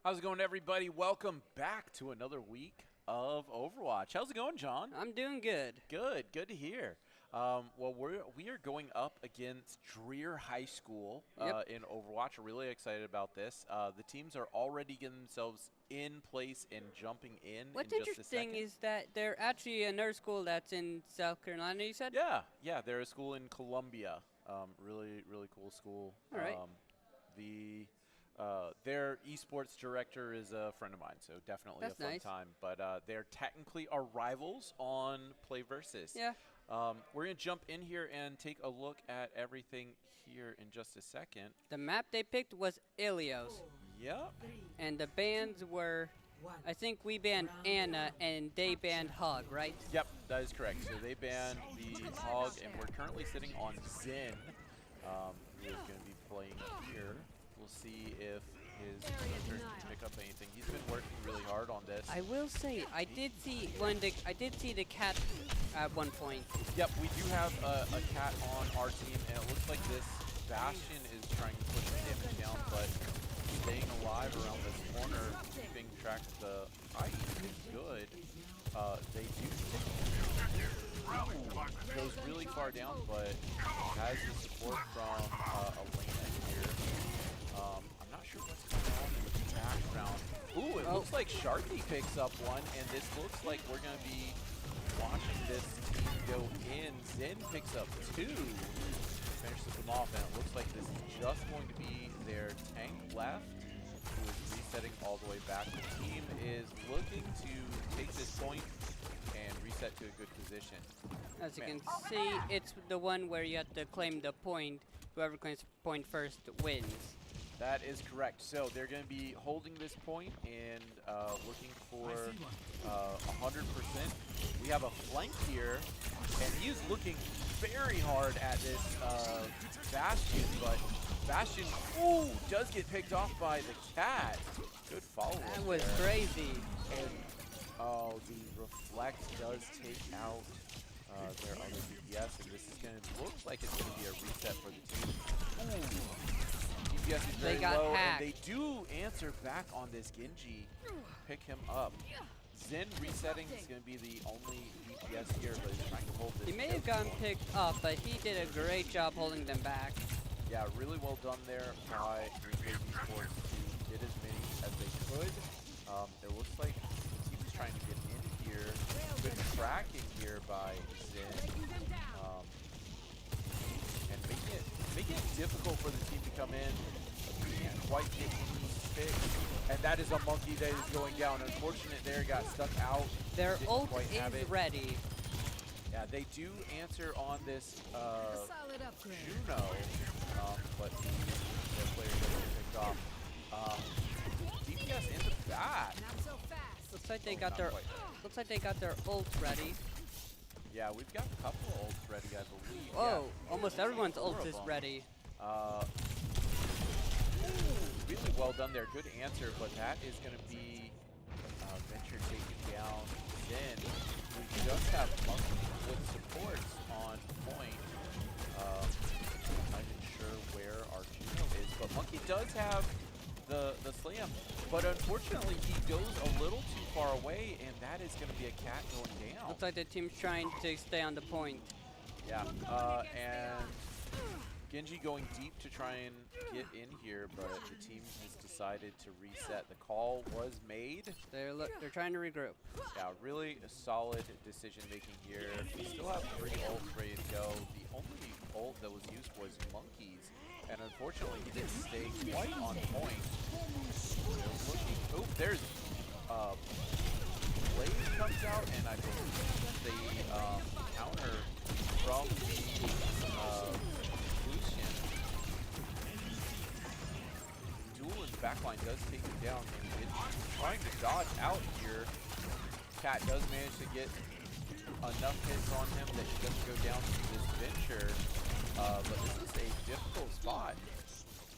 How's it going, everybody? Welcome back to another week of Overwatch. How's it going, John? I'm doing good. Good to hear. Well, we are going up against Dreher High School in Overwatch. We're really excited about this. The teams are already getting themselves in place and jumping in What's just a second. interesting is that they're actually another school that's in South Carolina, you said? Yeah, they're a school in Columbia. Really cool school. All right. Their esports director is a friend of mine, so definitely That's a fun nice. time. But they're technically our rivals on PlayVS. Yeah. We're going to jump in here and take a look at everything here in just a second. The map they picked was Ilios. Yep. And the bans were, I think we banned Anna and they banned Hog, right? Yep, that is correct. So they banned the Hog, and we're currently sitting on Zen, who is going to be playing here. We'll see if his character can pick up anything. He's been working really hard on this. I will say, I did see the cat at one point. Yep, we do have a cat on our team, and it looks like this Bastion is trying to push the damage down, but staying alive around this corner, keeping track of the height is good. They do goes really far down, but has the support from Elena here. I'm not sure what's going on in the background. Ooh, it looks like Sharky picks up one, and this looks like we're going to be watching this team go in. Zen picks up two, finishes them off, and it looks like this is just going to be their tank left, who is resetting all the way back. The team is looking to take this point and reset to a good position. As you can see, it's the one where you have to claim the point. Whoever claims the point first wins. That is correct. So they're going to be holding this point and looking for 100%. We have a flank here, and he's looking very hard at this Bastion, but Bastion, does get picked off by the cat. Good follow-up. That was there. crazy. And the reflect does take out their other DPS, and this is going to look like it's going to be a reset for the team. DPS is very low, and they do answer back on this Genji. Pick him up. Zen resetting is going to be the only DPS here, but he's trying to hold this. He may have gotten picked up, but he did a great job holding them back. Yeah, really well done there by Wave Esports, who did as many as they could. It looks like the team is trying to get in here. Good tracking here by Zen. And making it difficult for the team to come in. We can't quite get any pick. And that is a monkey that is going down. Unfortunate there, got stuck out. Their ult is ready. Yeah, they do answer on this Juno, but their player doesn't pick off. DPS in the back. Looks like they got their ult ready. Yeah, we've got a couple ults ready, I believe. Whoa, yeah, almost everyone's ult is ready. Really well done there. Good answer, but that is going to be Venture taking down Zen. We just have Monkey with supports on point. I'm not even sure where our Juno is, but Monkey does have the slam, but unfortunately he goes a little too far away, and that is going to be a cat going down. Looks like the team's trying to stay on the point. Yeah, and Genji going deep to try and get in here, but the team has decided to reset. The call was made. They're trying to regroup. Yeah, really a solid decision making here. We still have 3 ults ready to go. The only ult that was used was Monkey's, and unfortunately he didn't stay quite on point. There's Blaze comes out, and I believe the counter from the Lucian. Duel in the backline does take him down, and it's trying to dodge out here. Cat does manage to get enough hits on him that he doesn't go down to this Venture, but this is a difficult spot.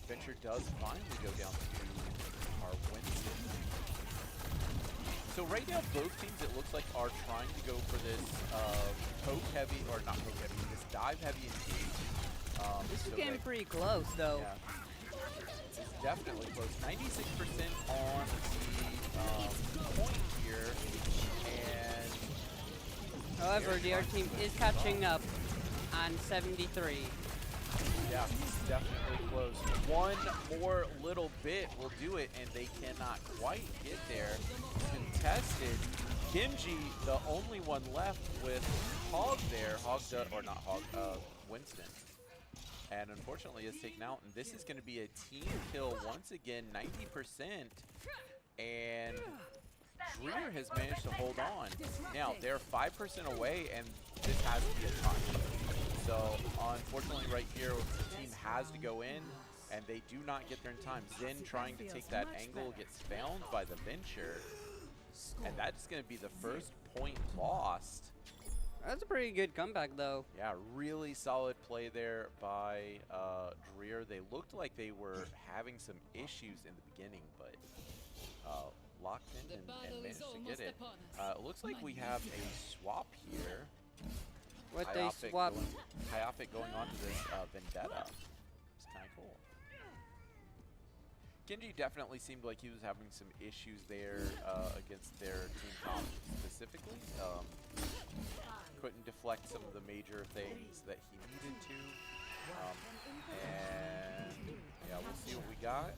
Venture does finally go down to our Winston. So right now, both teams, it looks like, are trying to go for this poke heavy, or not poke heavy, this dive heavy engage. This is getting pretty close, though. Yeah. is definitely close. 96% on the point here, and However, the other team is catching up on 73. yeah, definitely close. One more little bit will do it, and they cannot quite get there. Contested. Genji, the only one left with Hog there. Winston. And unfortunately is taken out, and this is going to be a team kill once again, 90%. And Dreher has managed to hold on. Now, they're 5% away, and this has to be a touch. So, unfortunately, right here, the team has to go in, and they do not get there in time. Zen trying to take that angle gets found by the Venture, and that's going to be the first point lost. That's a pretty good comeback, though. Yeah, really solid play there by Dreher. They looked like they were having some issues in the beginning, but locked in and managed to get it. It looks like we have a swap here. What they swap? Hyafic going on to this Vendetta. It's kind of cool. Genji definitely seemed like he was having some issues there against their team comp specifically. Couldn't deflect some of the major things that he needed to. And yeah, we'll see what we got.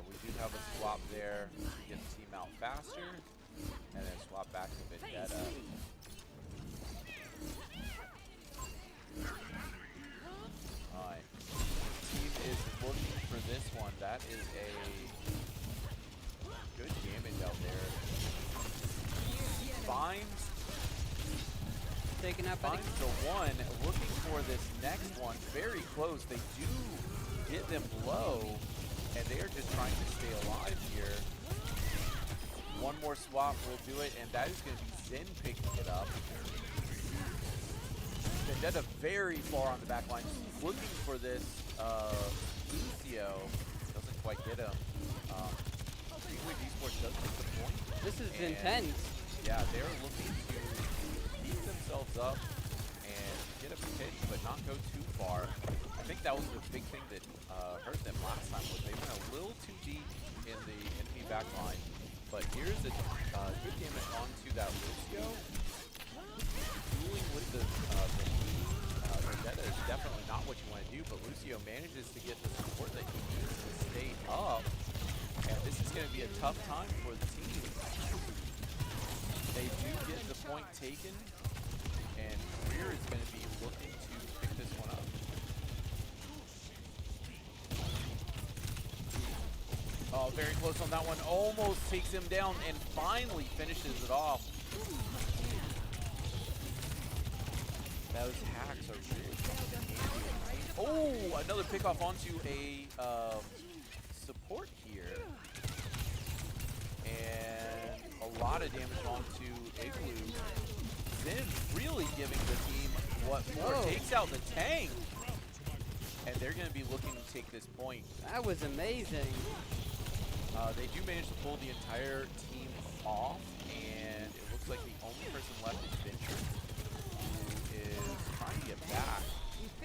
We do have a swap there to get the team out faster, and then swap back to Vendetta. Alright. Team is looking for this one. That is a good damage out there. Finds the one, looking for this next one. Very close. They do get them low, and they are just trying to stay alive here. One more swap will do it, and that is going to be Zen picking it up. Vendetta very far on the back line, looking for this Lucio. Doesn't quite get him. Wave Esports does take the point. This is intense. Yeah, they're looking to keep themselves up and get a pitch, but not go too far. I think that was the big thing that hurt them last time, was they went a little too deep in the enemy back line. But here's a good damage onto that Lucio. Dueling with the Vendetta is definitely not what you want to do, but Lucio manages to get the support that he needs to stay up. And this is going to be a tough time for the team. They do get the point taken, and Dreher is going to be looking to pick this one up. Oh, very close on that one. Almost takes him down and finally finishes it off. Those hacks are really handy. Oh, another pickoff onto a support here. And a lot of damage onto Igloo. Zen really giving the team what more. Takes out the tank. And they're going to be looking to take this point. That was amazing. They do manage to pull the entire team off, and it looks like the only person left is Venture, who is trying to get back,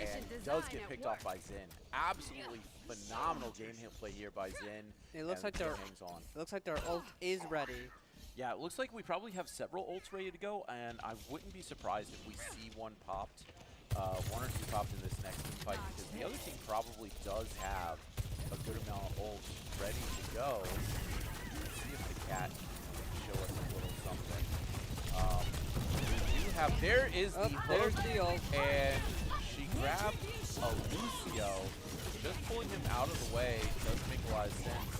and does get picked off by Zen. Absolutely phenomenal game play here by Zen. It looks like their ult is ready. Yeah, it looks like we probably have several ults ready to go, and I wouldn't be surprised if we see one popped, one or two popped in this next fight, because the other team probably does have a good amount of ults ready to go. Let's see if the cat can show us a little something. We do have, there is the there's the ult. And she grabbed a Lucio. Just pulling him out of the way does make a lot of sense.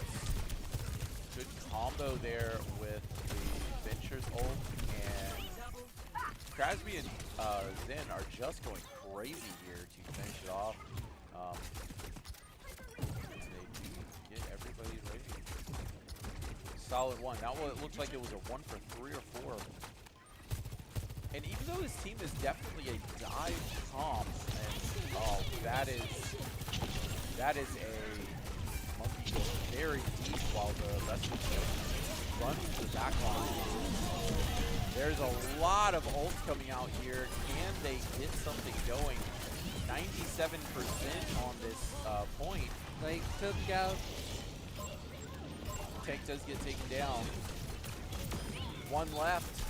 Good combo there with the Venture's ult, and Krasby and Zen are just going crazy here to finish it off. They do get everybody ready. Solid one. That one, it looks like it was a 1 for 3 or 4. And even though this team is definitely a dive comp, and oh, that is a monkey goes very deep while the rest of the team runs to the back line. There's a lot of ults coming out here. Can they get something going? 97% on this point. Like, took out. Tank does get taken down. One left.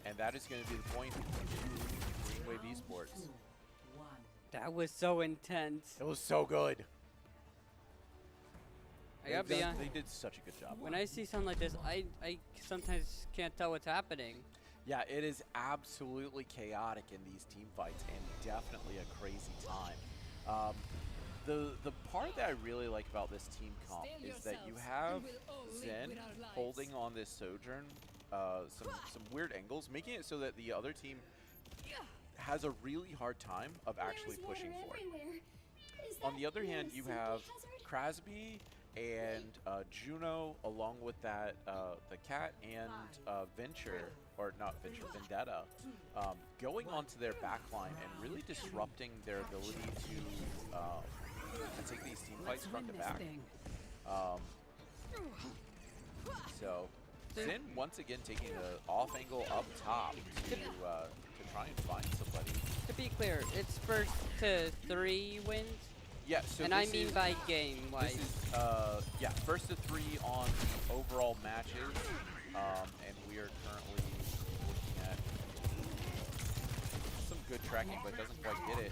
And that is going to be the point. Wave Esports. That was so intense. It was so good. I gotta be honest. They did such a good job. When I see something like this, I sometimes can't tell what's happening. Yeah, it is absolutely chaotic in these team fights and definitely a crazy time. The part that I really like about this team comp is that you have Zen holding on this Sojourn, some weird angles, making it so that the other team has a really hard time of actually pushing for it. On the other hand, you have Krasby and Juno, along with that the Cat and Venture, or not Venture, Vendetta, going onto their backline and really disrupting their ability to take these team fights front to back. So Zen once again taking the off angle up top to try and find somebody. To be clear, it's first to 3 wins. Yeah, so and I mean by game-wise. This is, yeah, first to 3 on the overall matches, and we are currently looking at some good tracking, but doesn't quite get it.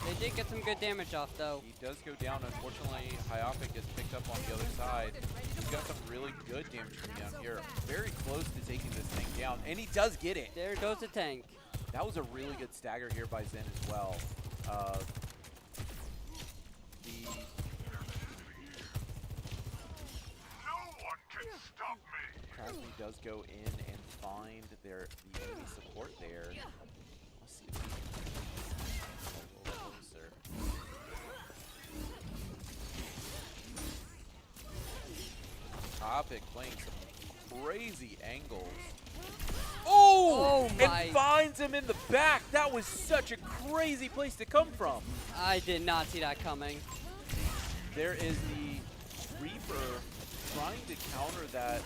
They did get some good damage off, though. He does go down. Unfortunately, Hyopic gets picked up on the other side. He's got some really good damage coming down here. Very close to taking this thing down, and he does get it. There goes the tank. That was a really good stagger here by Zen as well. Krasny does go in and find the enemy support there. Let's see if we can a little closer. Topic playing some crazy angles. Oh! My. And finds him in the back. That was such a crazy place to come from. I did not see that coming. There is the Reaper trying to counter that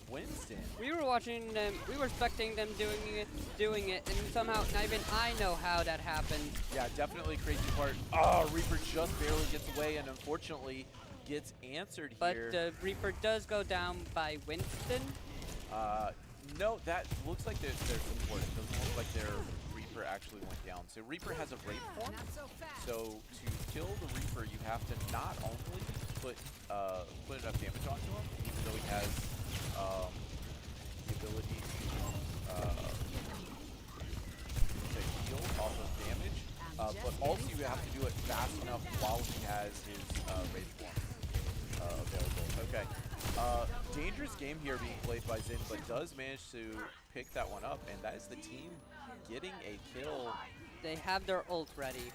Winston. We were watching them, we were expecting them doing it, and somehow not even I know how that happened. Yeah, definitely crazy part. Oh, Reaper just barely gets away and unfortunately gets answered here. But the Reaper does go down by Winston. No, that looks like their support. It doesn't look like their Reaper actually went down. So Reaper has a rape form. So to kill the Reaper, you have to not only put enough damage onto him, even though he has the ability to heal off of damage, but also you have to do it fast enough while he has his rape form available. Okay. Dangerous game here being played by Zen, but does manage to pick that one up, and that is the team getting a kill. They have their ult ready.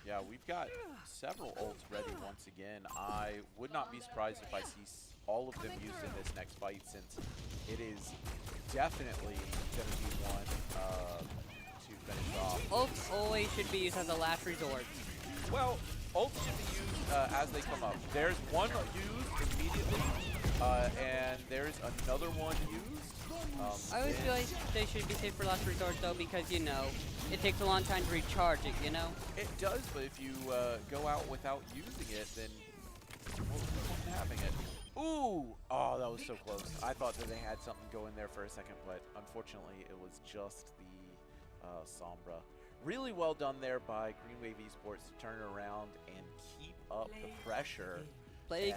Yeah, we've got several ults ready once again. I would not be surprised if I see all of them used in this next fight, since it is definitely going to be one to finish off. Ults always should be used as a last resort. Well, ults should be used as they come up. There's one used immediately, and there's another one used. I always feel like they should be saved for last resort, though, because, you know, it takes a long time to recharge it, you know? It does, but if you go out without using it, then what's the point in having it? Ooh! Oh, that was so close. I thought that they had something go in there for a second, but unfortunately it was just the Sombra. Really well done there by Green Wave Esports to turn it around and keep up the pressure.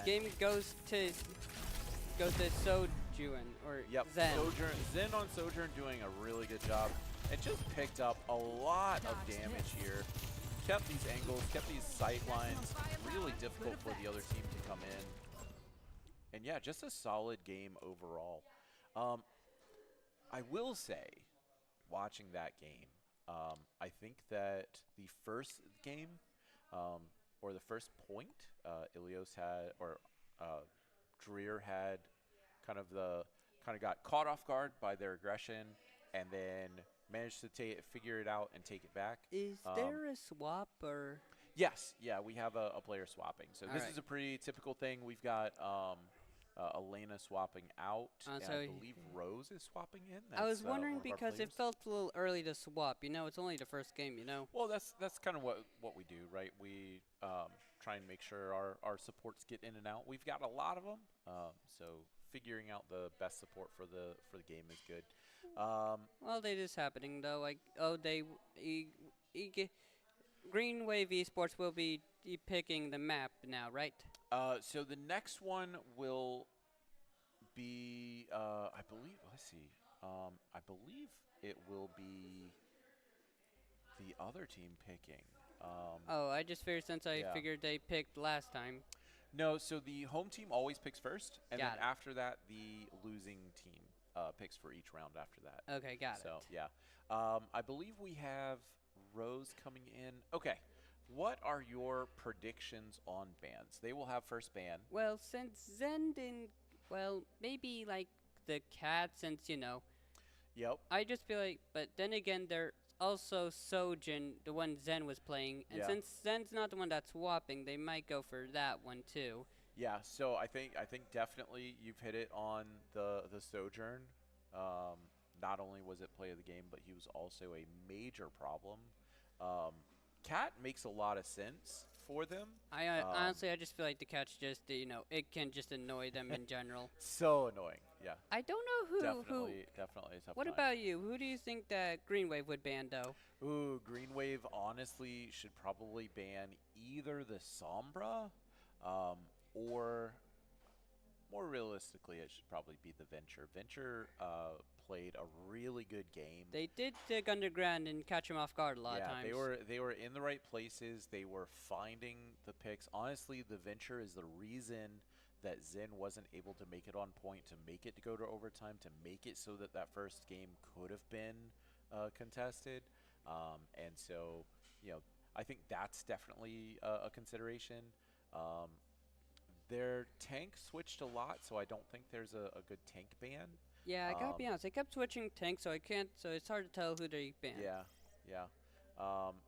Game goes to Sojourn, or yep, Zen. Zen on Sojourn doing a really good job. It just picked up a lot of damage here. Kept these angles, kept these sight lines really difficult for the other team to come in. And yeah, just a solid game overall. I will say, watching that game, I think that the first game, or the first point, Ilios had, or Dreher had kind of got caught off guard by their aggression, and then managed to figure it out and take it back. Is there a swap, or? Yes, yeah, we have a player swapping. So this is a pretty typical thing. We've got Elena swapping out, and So I believe Rose is swapping in. I was That's wondering one of our because it players. felt a little early to swap. You know, it's only the first game. You know. Well, that's kind of what we do, right? We try and make sure our supports get in and out. We've got a lot of them, so figuring out the best support for the game is good. Well, that is happening though. Like, oh, Green Wave Esports will be picking the map now, right? So the next one will be, I believe. Let's see. I believe it will be the other team picking. Oh, I just figured since I Yeah. figured they picked last time. No, so the home team always picks first, and Got then it. after that, the losing team picks for each round after that. Okay, got So, it. yeah. I believe we have Rose coming in. Okay. What are your predictions on bans? They will have first ban. Well, since Zen didn't, well, maybe like the cat, since you know, Yep. I just feel like, but then again, there's also Sojin, the one Zen was playing, and Yeah. since Zen's not the one that's swapping, they might go for that one too. Yeah, so I think definitely you've hit it on the Sojourn. Not only was it play of the game, but he was also a major problem. Cat makes a lot of sense for them. Honestly, I just feel like the cat's just, you know, it can just annoy them in general. So annoying. Yeah. I don't know who. Definitely a tough What time. about you? Who do you think that Green Wave would ban though? Ooh, Green Wave honestly should probably ban either the Sombra, or more realistically, it should probably be the Venture. Venture played a really good game. They did dig underground and catch him off guard a lot of times. They were in the right places. They were finding the picks. Honestly, the Venture is the reason that Zen wasn't able to make it on point, to make it to go to overtime, to make it so that that first game could have been contested. And so, you know, I think that's definitely a consideration. Their tank switched a lot, so I don't think there's a good tank ban. Yeah, I gotta be honest. They kept switching tanks, so I can't. So it's hard to tell who they banned. Yeah, yeah.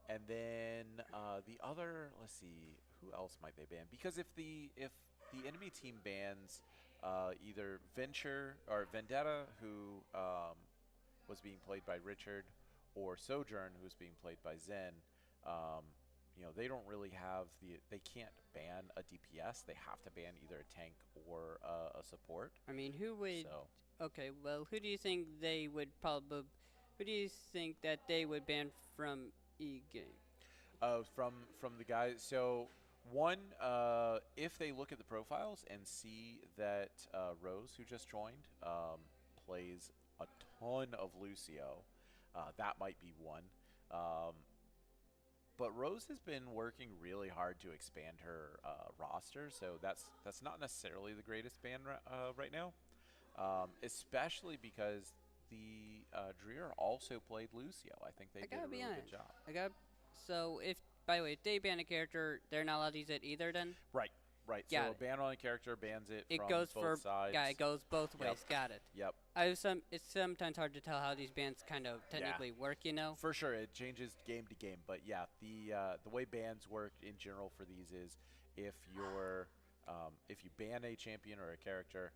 And then the other, let's see, who else might they ban? Because if the enemy team bans either Venture or Vendetta, who was being played by Richard, or Sojourn, who was being played by Zen, you know, they don't really have they can't ban a DPS. They have to ban either a tank or a support. I mean, who would? So. Okay, well, who do you think they would probably? Who do you think that they would ban from e-game? From the guys. So one, if they look at the profiles and see that Rose, who just joined, plays a ton of Lucio, that might be one. But Rose has been working really hard to expand her roster, so that's not necessarily the greatest ban right now, especially because the Dreher also played Lucio. I think they did a really good job. So if, by the way, if they ban a character, they're not allowed to use it either. Then Right. Got So a it. ban on a character bans it. it from goes both for sides. yeah, it goes both ways. Yep. Got it. Yep. It's sometimes hard to tell how these bans kind of technically work. You know. For sure, it changes game to game. But yeah, the way bans work in general for these is if you ban a champion or a character,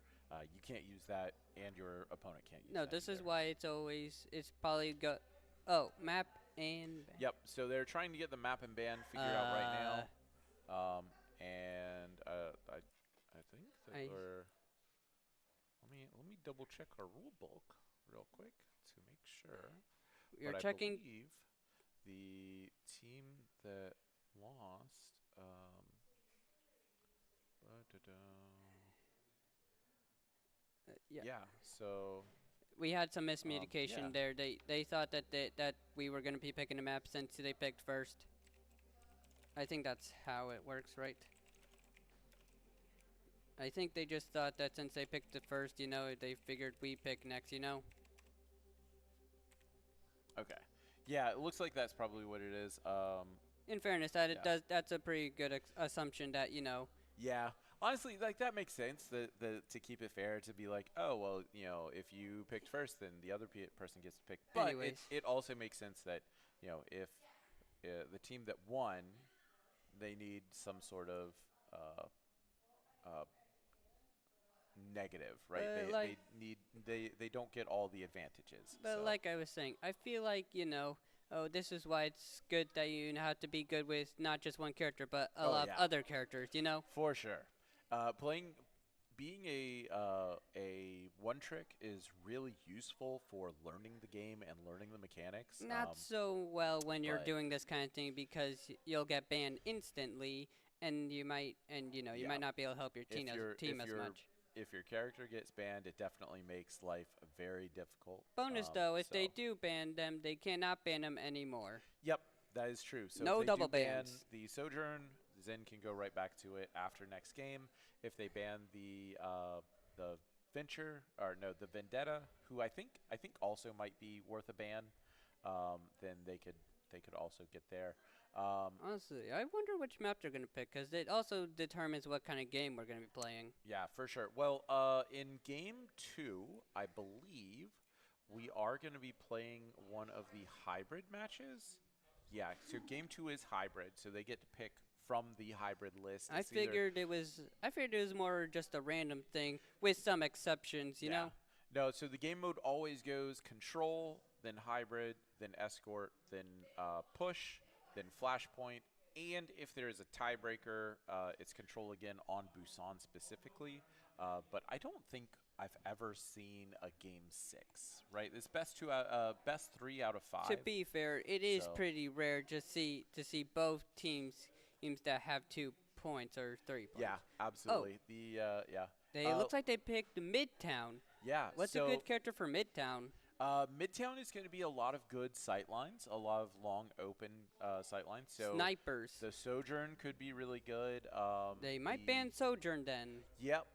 you can't use that, and your opponent can't use No, that. this is either. why it's probably map and ban. Yep. So they're trying to get the map and ban figured out right now. And I think that we're. Let me double check our rule book real quick to make sure. You're But checking. I believe the team that lost. Yeah. Yeah. So. We had some miscommunication yeah. there. They thought that we were going to be picking a map since they picked first. I think that's how it works, right? I think they just thought that since they picked it first, you know, they figured we pick next, you know? Okay. Yeah, it looks like that's probably what it is. In fairness, that's a pretty good assumption that, you know. Yeah. Honestly, like, that makes sense, to keep it fair, to be like, oh, well, you know, if you picked first, then the other person gets to pick. But it also makes sense that, you know, if the team that won, they need some sort of negative, right? They don't get all the advantages. But so. like I was saying, I feel like, oh, this is why it's good that you have to be good with not just one character, but a lot of other characters, For sure. Being a one trick is really useful for learning the game and learning the mechanics. Not so well when you're doing this kind of thing because you'll get banned instantly, and you might not be able to help your team as much. If your character gets banned, it definitely makes life very difficult. Bonus though, if they do ban them, they cannot ban them anymore. Yep, that is true. So no if they double do ban bans. The Sojourn, Zen can go right back to it after next game. If they ban the Venture, or no, the Vendetta, who I think also might be worth a ban, then they could also get there. Honestly, I wonder which map they're going to pick, because it also determines what kind of game we're going to be playing. Yeah, for sure. Well, in Game 2, I believe we are going to be playing one of the hybrid matches. Yeah, so Game 2 is hybrid, so they get to pick from the hybrid list. I figured it was more just a random thing, with some exceptions, you know? No, so the game mode always goes control, then hybrid, then escort, then push, then flashpoint, and if there is a tiebreaker, it's control again on Busan specifically. But I don't think I've ever seen a game 6, right? It's best 3 out of 5. To be fair, it is pretty rare to see both teams that have 2 points or 3 points. Yeah, absolutely. Oh. It looks like they picked Midtown. Yeah. What's a good character for Midtown? Midtown is going to be a lot of good sightlines, a lot of long open sightlines. So snipers. The Sojourn could be really good. They might ban Sojourn then. Yep.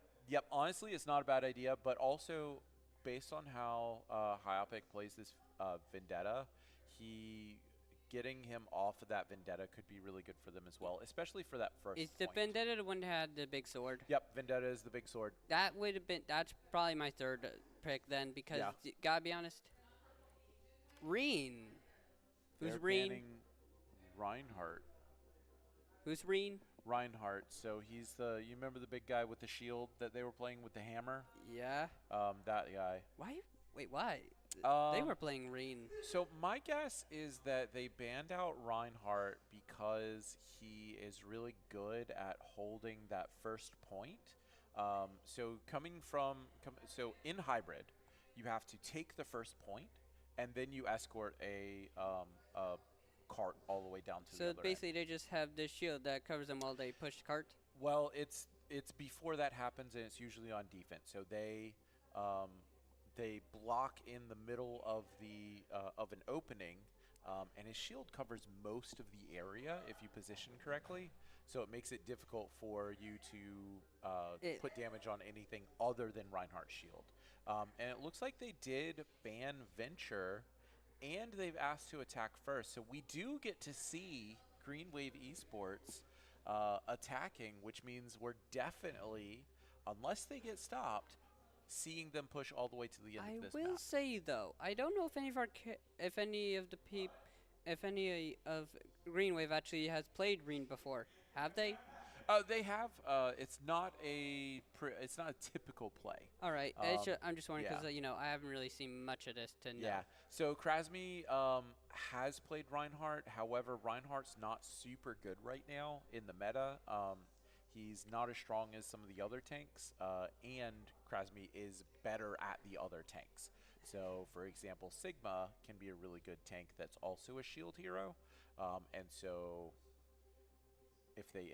Honestly, it's not a bad idea, but also based on how Hyopic plays this Vendetta, getting him off of that Vendetta could be really good for them as well, especially for that first Is the Vendetta the one that had the big sword? Yep, Vendetta is the big sword. That's probably my third pick then, because gotta be honest, Reen. Who's Reen? Reinhardt. Who's Reen? Reinhardt. So he's you remember the big guy with the shield that they were playing with the hammer? Yeah. That guy. Why? Wait, why? They were playing Reen. So my guess is that they banned out Reinhardt because he is really good at holding that first point. So in hybrid, you have to take the first point, and then you escort a cart all the way down to the other So basically, they just have this shield that covers them while they push the cart. Well, it's before that happens, and it's usually on defense. So they block in the middle of an opening, and his shield covers most of the area if you position correctly. So it makes it difficult for you to put damage on anything other than Reinhardt's shield. And it looks like they did ban Venture, and they've asked to attack first. So we do get to see Green Wave Esports attacking, which means we're definitely, unless they get stopped, seeing them push all the way to the end of this map. I will say though, I don't know if any of Green Wave actually has played Reen before. Have they? They have. It's not a typical play. All right. I'm just wondering because I haven't really seen much of this to know. Yeah. So Krasmi has played Reinhardt. However, Reinhardt's not super good right now in the meta. He's not as strong as some of the other tanks, and Krasmi is better at the other tanks. So, for example, Sigma can be a really good tank that's also a shield hero, and so if they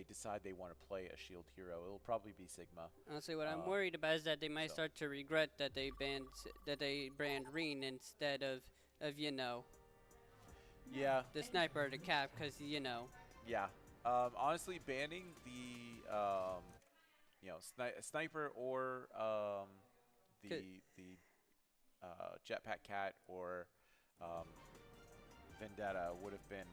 decide they want to play a shield hero, it'll probably be Sigma. Honestly, what I'm worried about is that they might start to regret that they banned Reen instead of the sniper or the cap, because Yeah. Honestly, banning the sniper or the jetpack cat or Vendetta would have been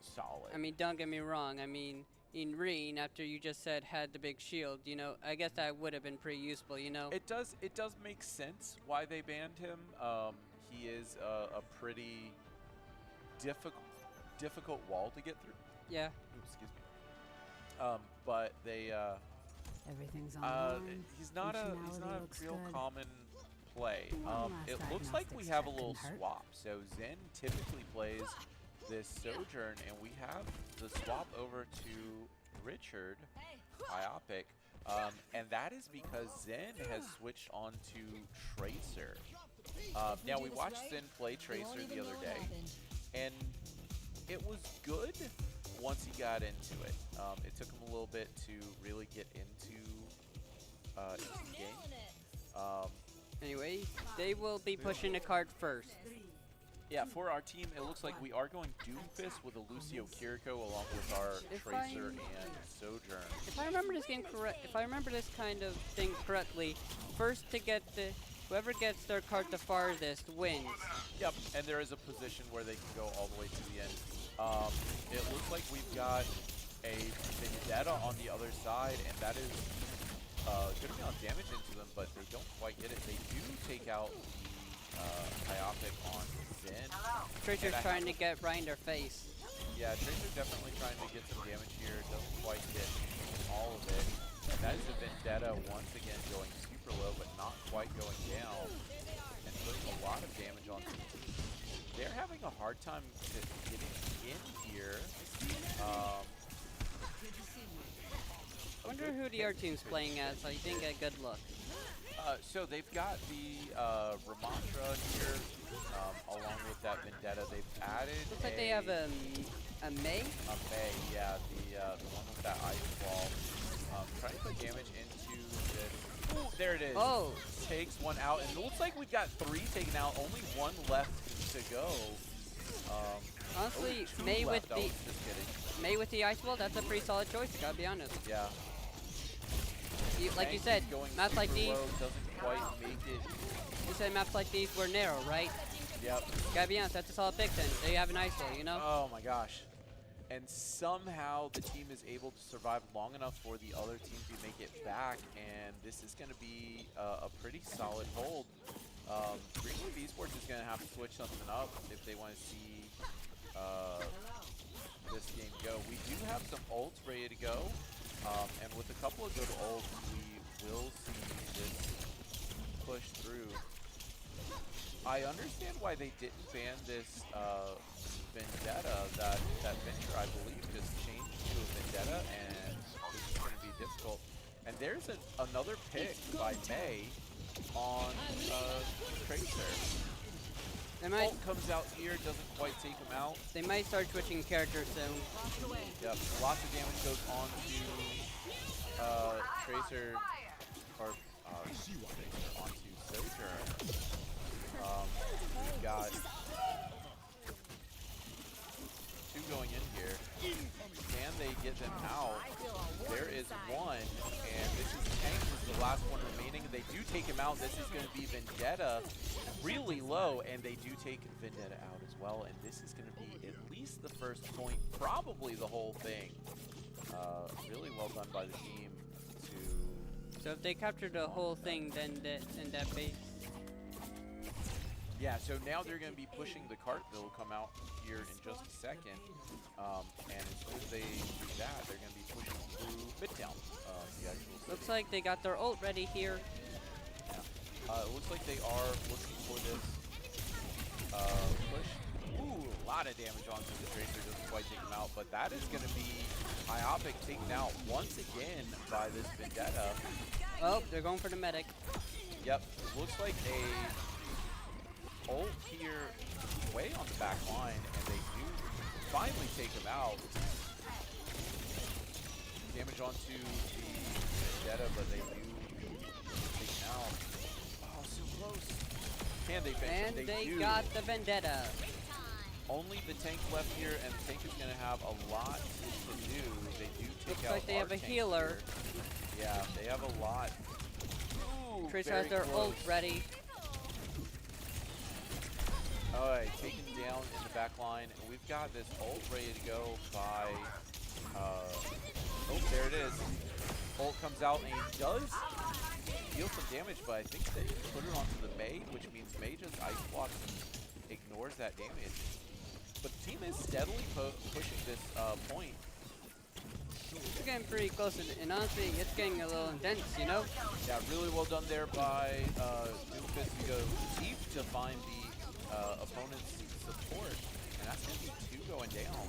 solid. I mean, don't get me wrong. I mean, in Reen, after you just said had the big shield, I guess that would have been pretty useful. It does make sense why they banned him. He is a pretty difficult wall to get through. Yeah. Oops, excuse me. But they Everything's online. He's not a real common play. It looks like we have a little swap. So Zen typically plays this Sojourn, and we have the swap over to Richard, Iopic, and that is because Zen has switched on to Tracer. Now, we watched Zen play Tracer the other day, and it was good once he got into it. It took him a little bit to really get into the game. Anyway, they will be pushing a card first. Yeah, for our team, it looks like we are going Doomfist with a Lucio Kiriko along with our Tracer and Sojourn. If I remember this game if I remember this kind of thing correctly, first to get whoever gets their card the farthest wins. Yep, and there is a position where they can go all the way to the end. It looks like we've got a Vendetta on the other side, and that is good amount of damage into them, but they don't quite get it. They do take out the Iopic on Zen. Tracer's trying to get right in their face. Yeah, Tracer's definitely trying to get some damage here. Doesn't quite get all of it. And that is a Vendetta once again going super low, but not quite going down. And putting a lot of damage on the team. They're having a hard time getting in here. I wonder who the other team's playing as, so you didn't get a good look. So they've got the Ramantra here, along with that Vendetta. They've added looks like they have a Mei? A Mei, yeah, the one with that ice wall. Trying to put damage into this. Ooh, there it is. Oh. Takes one out, and it looks like we've got 3 taken out, only 1 left to go. Honestly, Mei with the ice wall, that's a pretty solid choice, I gotta be honest. Yeah. Like you said, maps like these doesn't quite make it. You said maps like these were narrow, right? Yep. Gotta be honest, that's a solid pick then. There you have an ice wall, you know? Oh my gosh. And somehow the team is able to survive long enough for the other team to make it back, and this is going to be a pretty solid hold. Wave Esports is going to have to switch something up if they want to see this game go. We do have some ults ready to go, and with a couple of good ults, we will see this push through. I understand why they didn't ban this Vendetta. That Venture, I believe, just changed to a Vendetta, and this is going to be difficult. And there's another pick by Mei on Tracer. Ult comes out here, doesn't quite take him out. They might start switching characters soon. Yep, lots of damage goes on to Tracer, or Tracer onto Sojourn. We've got 2 going in here. Can they get them out? There is 1, and this is Tank is the last one remaining. They do take him out. This is going to be Vendetta really low, and they do take Vendetta out as well, and this is going to be at least the first point, probably the whole thing. Really well done by the team to... So if they capture the whole thing, then that base... Yeah, so now they're going to be pushing the cart that will come out here in just a second. And as soon as they do that, they're going to be pushing through Midtown. Looks like they got their ult ready here. Yeah. It looks like they are looking for this push. Ooh, a lot of damage onto the Tracer. Doesn't quite take him out, but that is going to be Iopic taken out once again by this Vendetta. Oh, they're going for the medic. Yep, looks like a ult here way on the back line, and they do finally take him out. Damage onto the Vendetta, but they do take him out. Oh, so close. Can they finish? And they got the Vendetta. Only the tank left here, and the tank is going to have a lot to do. They do take Looks out like they have a healer. Here. Yeah, they have a lot. Ooh, Tracer has their ult ready. Alright, taken down in the back line. And we've got this ult ready to go by... oh, there it is. Ult comes out, and he does deal some damage, but I think they put it onto the Mei, which means Mei just ice blocks and ignores that damage. But the team is steadily pushing this point. It's getting pretty close, and honestly, it's getting a little intense, you know? Yeah, really well done there by Doomfist to go deep to find the opponent's support. And that's going to be 2 going down.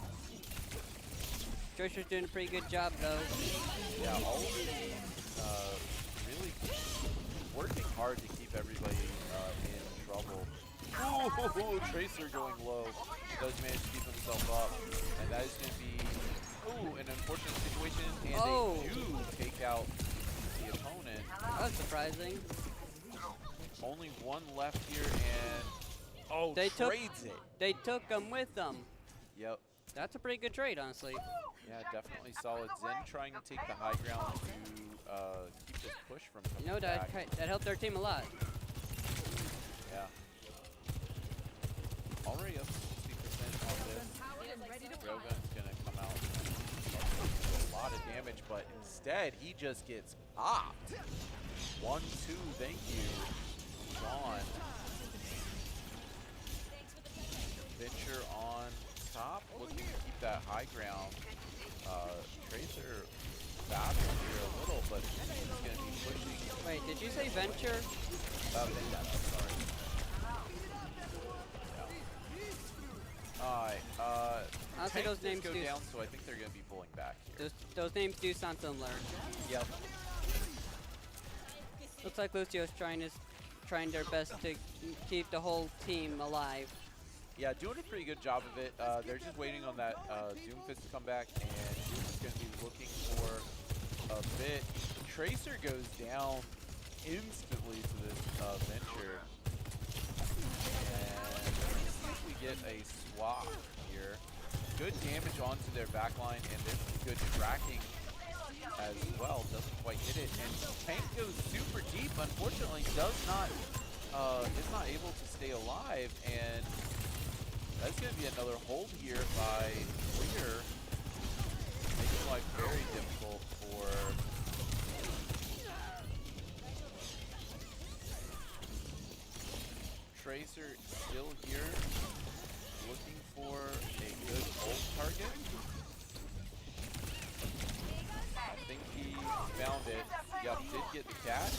Tracer's doing a pretty good job, though. Yeah, all of it really working hard to keep everybody in trouble. Ooh, Tracer going low. Does manage to keep himself up. And that is going to be an unfortunate situation. And they do take out the opponent. That was surprising. Only 1 left here, and they trades it. They took him with them. Yep. That's a pretty good trade, honestly. Yeah, definitely solid. Zen trying to take the high ground to keep this push from coming back. That helped their team a lot. Yeah. Already up to 60% on this. Rogan's going to come out and do a lot of damage, but instead he just gets popped. 1-2, thank you. Gone. Venture on top, looking to keep that high ground. Tracer battling here a little, but he's going to be pushing. Wait, did you say Venture? Vendetta, sorry. Yeah. Alright, honestly, those names go down, so I think they're going to be pulling back here. Those names do sound similar. Yep. Looks like Lucio's trying their best to keep the whole team alive. Yeah, doing a pretty good job of it. They're just waiting on that Doomfist to come back, and Doom is going to be looking for a bit. Tracer goes down instantly to this Venture. And let's see if we get a swap here. Good damage onto their backline, and there's some good tracking as well. Doesn't quite hit it, and Tank goes super deep. Unfortunately, is not able to stay alive, and that's going to be another hold here by Clear, making life very difficult for Tracer. Still here, looking for a good ult target. I think he found it. Yep, did get the catch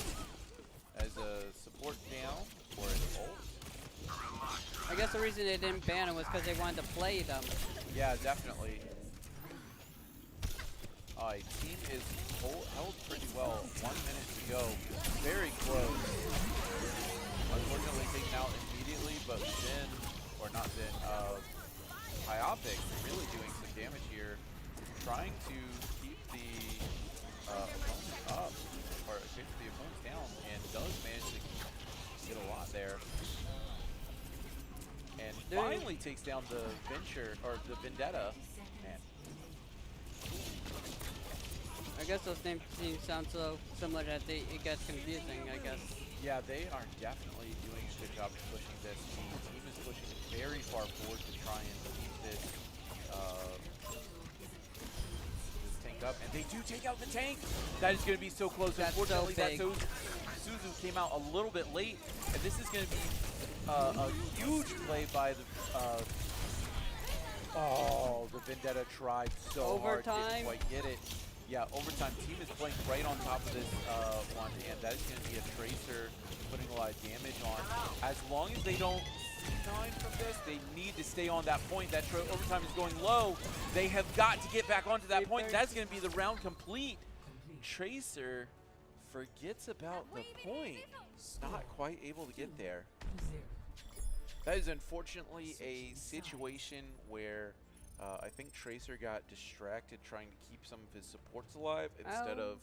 as a support down for an ult. I guess the reason they didn't ban him was because they wanted to play them. Yeah, definitely. Alright, team is held pretty well. 1 minute to go. Very close. Unfortunately taken out immediately, but Zen, or not Zen, Hyopic really doing some damage here. Trying to keep the opponent up, or keep the opponents down, and does manage to get a lot there. And finally takes down the Venture, or the Vendetta. Man. I guess those names sound so similar that it gets confusing, I guess. Yeah, they are definitely doing a good job of pushing this. The team is pushing it very far forward to try and keep this tank up. And they do take out the tank! That is going to be so close. That's Unfortunately, so big. Suzu came out a little bit late. And this is going to be a huge play by the... the Vendetta tried so hard, didn't quite get it. Yeah, overtime. Team is playing right on top of this one, and that is going to be a Tracer putting a lot of damage on. As long as they don't C9 from this, they need to stay on that point. That overtime is going low. They have got to get back onto that point. That's going to be the round complete. Tracer forgets about the point. Not quite able to get there. That is unfortunately a situation where I think Tracer got distracted trying to keep some of his supports alive instead of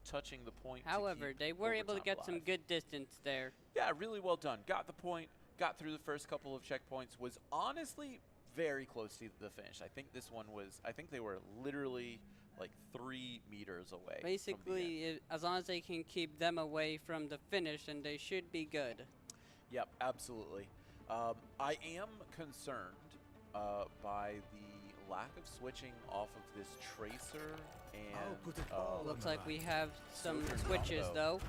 touching the point. However, they were able to get some good distance there. Yeah, really well done. Got the point, got through the first couple of checkpoints, was honestly very close to the finish. I think this one was, I think they were literally like 3 meters away. Basically, as long as they can keep them away from the finish, and they should be good. Yep, absolutely. I am concerned by the lack of switching off of this Tracer and looks like we have some switches though.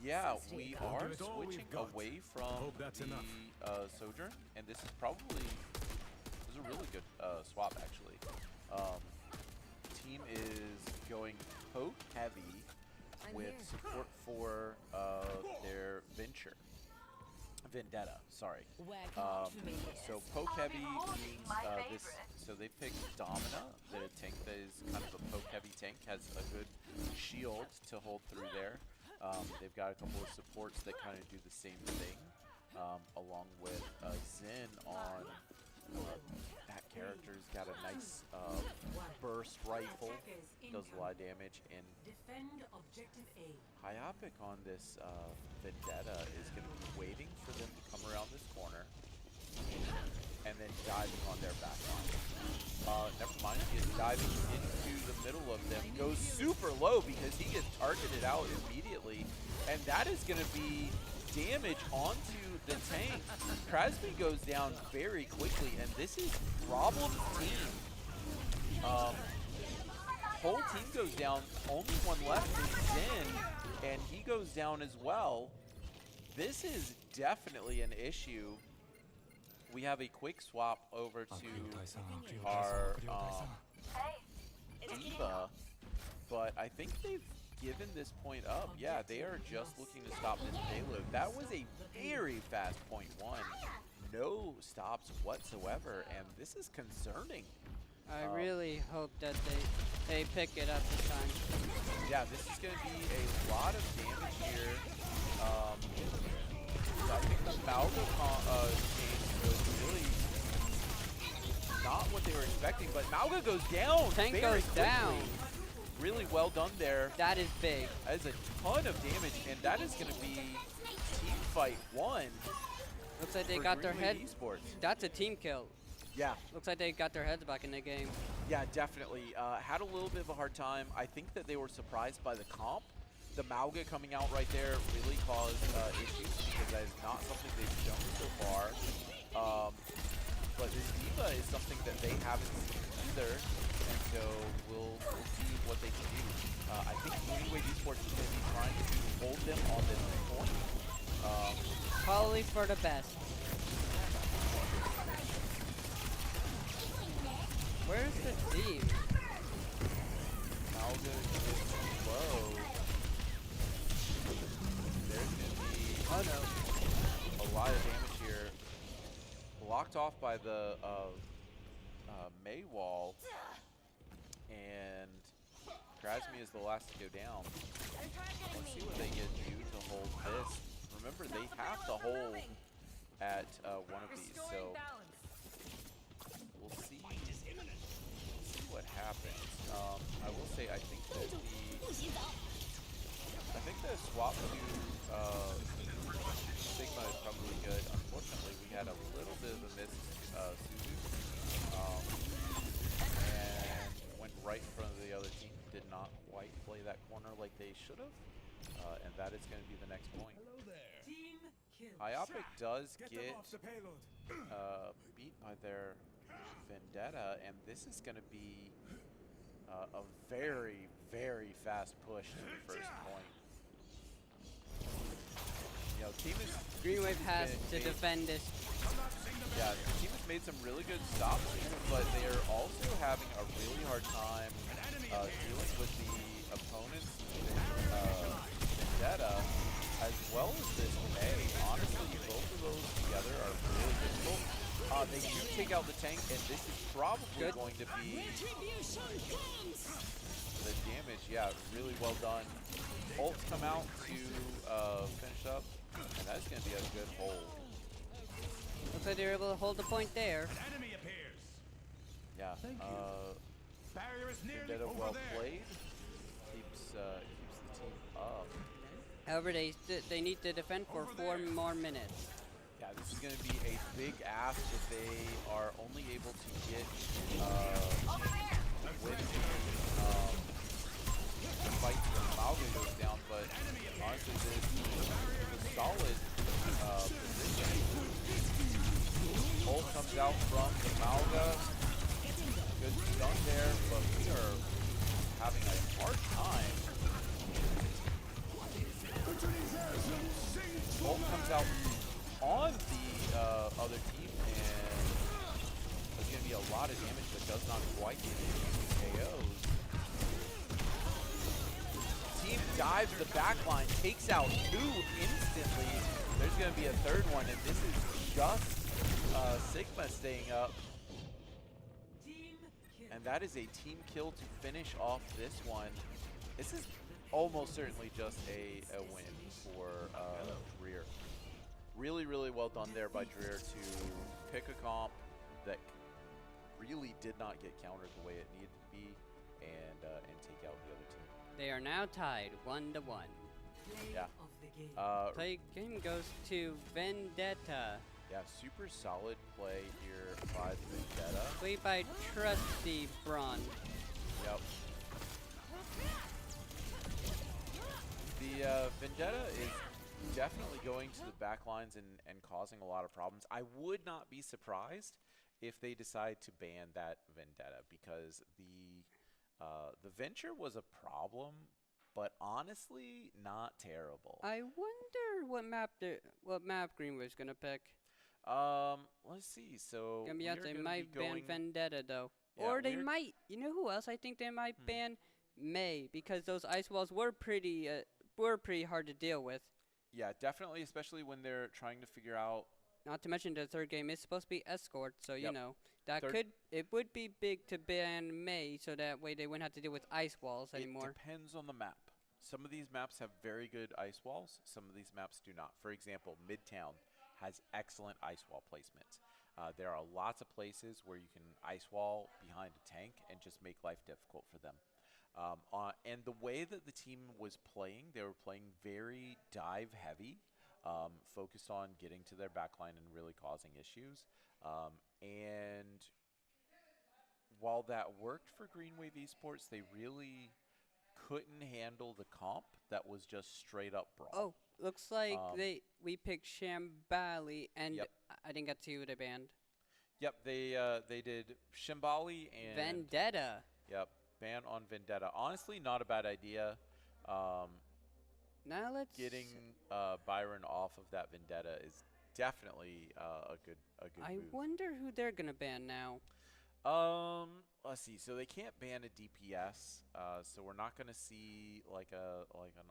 Yeah, we are switching away from the Sojourn, and this is probably a really good swap actually. team is going poke heavy with support for their Vendetta, sorry. So poke heavy means this. So they picked Domina, the tank that is kind of a poke heavy tank, has a good shield to hold through there. They've got a couple of supports that kind of do the same thing, along with Zen on that character's got a nice burst rifle, does a lot of damage, and Hyopic on this Vendetta is going to be waiting for them to come around this corner and then diving on their back line. Never mind, he is diving into the middle of them, goes super low because he gets targeted out immediately, and that is going to be damage onto the tank. Krasby goes down very quickly, and this is Problem's team. Whole team goes down, only one left is Zen, and he goes down as well. This is definitely an issue. We have a quick swap over to our D.Va, but I think they've given this point up. Yeah, they are just looking to stop this payload. That was a very fast point one. No stops whatsoever, and this is concerning. I really hope that they pick it up this time. Yeah, this is going to be a lot of damage here. I think the Malgo change was really not what they were expecting, but Malga goes down. Tank very goes quickly. down. Really well done there. That is big. That is a ton of damage, and that is going to be team fight 1. Looks like they got their head. Esports. That's a team kill. Yeah. Looks like they got their heads back in the game. Yeah, definitely. Had a little bit of a hard time. I think that they were surprised by the comp. The Malga coming out right there really caused issues because that is not something they've shown so far. But this D.Va is something that they haven't seen either, and so we'll see what they can do. I think Wave Esports is going to be trying to hold them on this point. Probably for the best. Where's the team? Malga is low. There's going to be a lot of damage here. Blocked off by the May wall, and Krasmi is the last to go down. Let's see what they can do to hold this. Remember, they have to hold at one of these, so we'll see what happens. I will say, I think that the swap to Sigma is probably good. Unfortunately, we had a little bit of a miss Suzu, and went right in front of the other team. Did not quite play that corner like they should have, and that is going to be the next point. Hyopic does get beat by their Vendetta, and this is going to be a very, very fast push to the first point. You know, team is Green Wave has to defend this. Yeah, the team has made some really good stops here, but they are also having a really hard time dealing with the opponent's Vendetta, as well as this May. Honestly, both of those together are really difficult. They do take out the tank, and this is probably going to be the damage. Yeah, really well done. Ults come out to finish up, and that's going to be a good hold. Looks like they're able to hold the point there. Yeah. Vendetta well played. Keeps the team up. However, they need to defend for 4 more minutes. Yeah, this is going to be a big ask if they are only able to get with the fight when Malga goes down, but honestly, this is a solid position. Ult comes out from the Malga. Good stun there, but we are having a hard time. Ult comes out on the other team, and there's going to be a lot of damage that does not quite get any KOs. dives the back line, takes out 2 instantly. There's going to be a third one, and this is just Sigma staying up. And that is a team kill to finish off this one. This is almost certainly just a win for Dreher. Really, really well done there by Dreher to pick a comp that really did not get countered the way it needed to be, and take out the other team. They are now tied 1-1. Yeah. Play game goes to Vendetta. Yeah, super solid play here by the Vendetta. Played by Trusty Braun. Yep. The Vendetta is definitely going to the back lines and causing a lot of problems. I would not be surprised if they decide to ban that Vendetta, because the Venture was a problem, but honestly not terrible. I wonder what map Green was gonna pick. Let's see. So They might ban Vendetta though, yeah, or they might. You know who else I think they might ban? May, because those ice walls were pretty hard to deal with. Yeah, definitely, especially when they're trying to figure out. Not to mention the third game is supposed to be Escort, so Yep. you know that it would be big to ban May, so that way they wouldn't have to deal with ice walls anymore. It depends on the map. Some of these maps have very good ice walls. Some of these maps do not. For example, Midtown has excellent ice wall placement. There are lots of places where you can ice wall behind a tank and just make life difficult for them. And the way that the team was playing, they were playing very dive heavy, focused on getting to their backline and really causing issues. And while that worked for Green Wave Esports, they really couldn't handle the comp that was just straight up brawl. Oh, looks like we picked Shambali, and Yep. I didn't get to the band. Yep, they did Shambali and Vendetta. Yep, ban on Vendetta. Honestly, not a bad idea. Now let's Getting Byron off of that Vendetta is definitely a good I move. wonder who they're gonna ban now. Let's see. So they can't ban a DPS. So we're not gonna see like an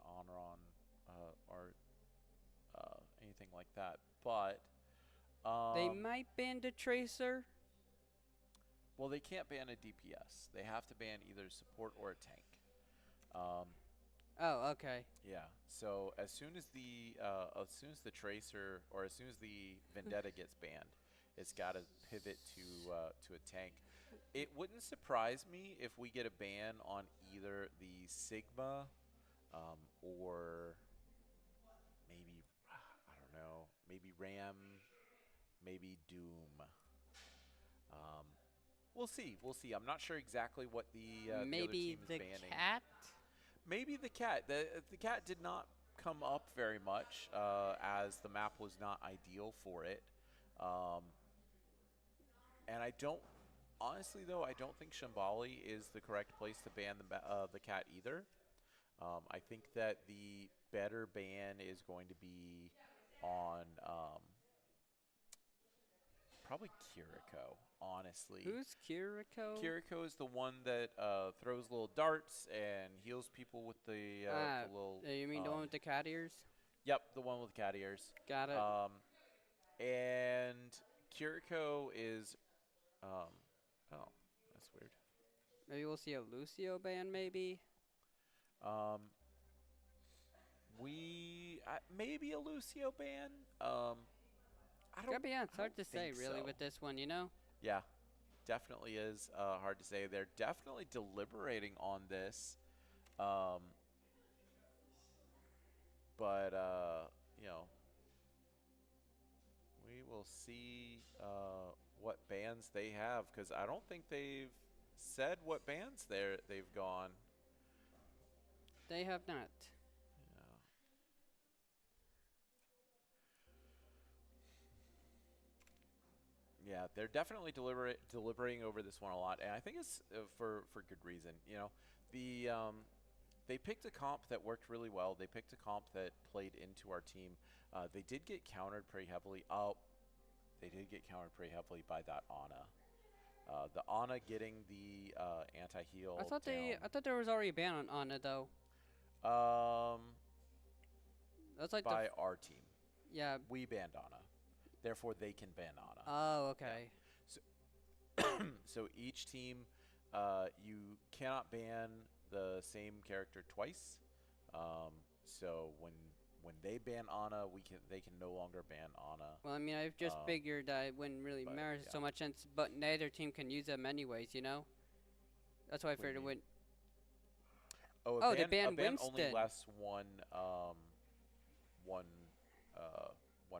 honor on or anything like that. But They might ban the Tracer. well, they can't ban a DPS. They have to ban either support or a tank. Oh, okay. Yeah. So as soon as the Tracer, or as soon as the Vendetta gets banned, it's got to pivot to a tank. It wouldn't surprise me if we get a ban on either the Sigma or maybe, I don't know, maybe Ram, maybe Doom. We'll see. We'll see. I'm not sure exactly what the other Maybe team is the banning. cat. Maybe the cat. The cat did not come up very much, as the map was not ideal for it. And I don't, honestly though, I don't think Shambali is the correct place to ban the cat either. I think that the better ban is going to be on probably Kiriko, honestly. Who's Kiriko? Kiriko is the one that throws little darts and heals people with the little... You mean the one with the cat ears? Yep, the one with cat ears. Got it. And Kiriko is... oh, that's weird. Maybe we'll see a Lucio ban, maybe? Maybe a Lucio ban. I don't. Gotta be honest, I hard to don't say think really so. with this one, you know? Yeah, definitely is hard to say. They're definitely deliberating on this, but you know, we will see what bans they have, because I don't think they've said what bans they've gone. They have not. Yeah, they're definitely deliberating over this one a lot, and I think it's for good reason. You know, they picked a comp that worked really well. They picked a comp that played into our team. They did get countered pretty heavily. They did get countered pretty heavily by that Ana. The Ana getting the anti-heal. I thought there was already a ban on Ana though. That's like by our team. Yeah. We banned Ana. Therefore, they can ban Ana. Oh, okay. Yeah. So each team, you cannot ban the same character twice. So when they ban Ana, they can no longer ban Ana. Well, I mean, I've just figured that it wouldn't really matter so much since, but neither team can use them anyways, you know. That's why I figured it would. Oh, they banned a ban Winston. only lasts one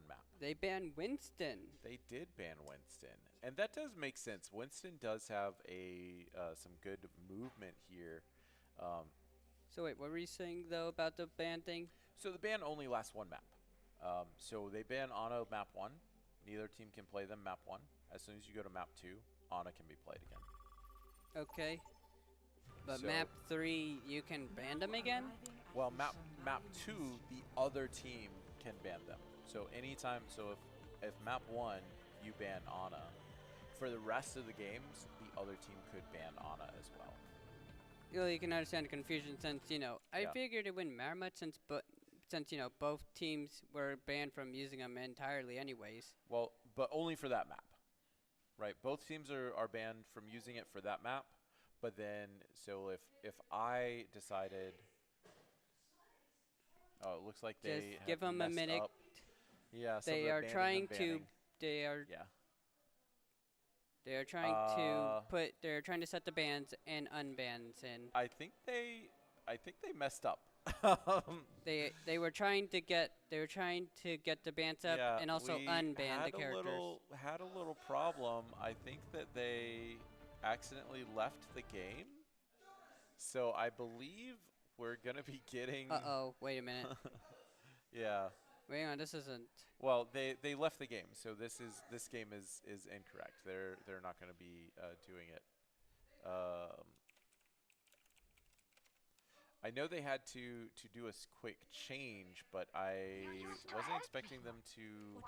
map. They banned Winston. They did ban Winston, and that does make sense. Winston does have some good movement here. So wait, what were you saying though about the ban thing? So the ban only lasts one map. So they ban Ana map 1. Neither team can play them map 1. As soon as you go to map 2, Ana can be played again. Okay. But So map 3, you can ban them again? well, map 2, the other team can ban them. So anytime, if map 1 you ban Ana, for the rest of the games, the other team could ban Ana as well. Well, you can understand the confusion since, you know, I figured it wouldn't matter much since, you know, both teams were banned from using them entirely anyways. Well, but only for that map, right? Both teams are banned from using it for that map. But then, so if I decided, oh, it looks like they just give them a minute. Up. Yeah, so they are trying to. They are. Yeah. They are trying to They're trying to set the bans and unbans in. I think they messed up. They were trying to get the bans up and also unban the characters. Had a little problem. I think that they accidentally left the game. So I believe we're gonna be getting. Uh-oh! Wait a minute. Yeah. Wait on. This isn't. Well, they left the game, so this game is incorrect. They're not gonna be doing it. I know they had to do a quick change, but I wasn't expecting them to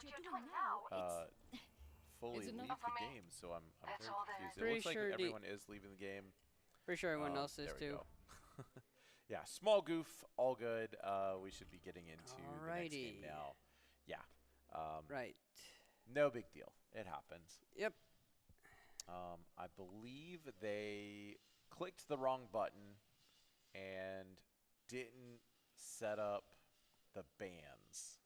fully leave the game, so I'm very confused. It looks like everyone is leaving the game. Pretty sure everyone else is too. Yeah, small goof, all good. We should be getting into the next game now. Yeah. Right. No big deal. It happens. Yep. I believe they clicked the wrong button and didn't set up the bans.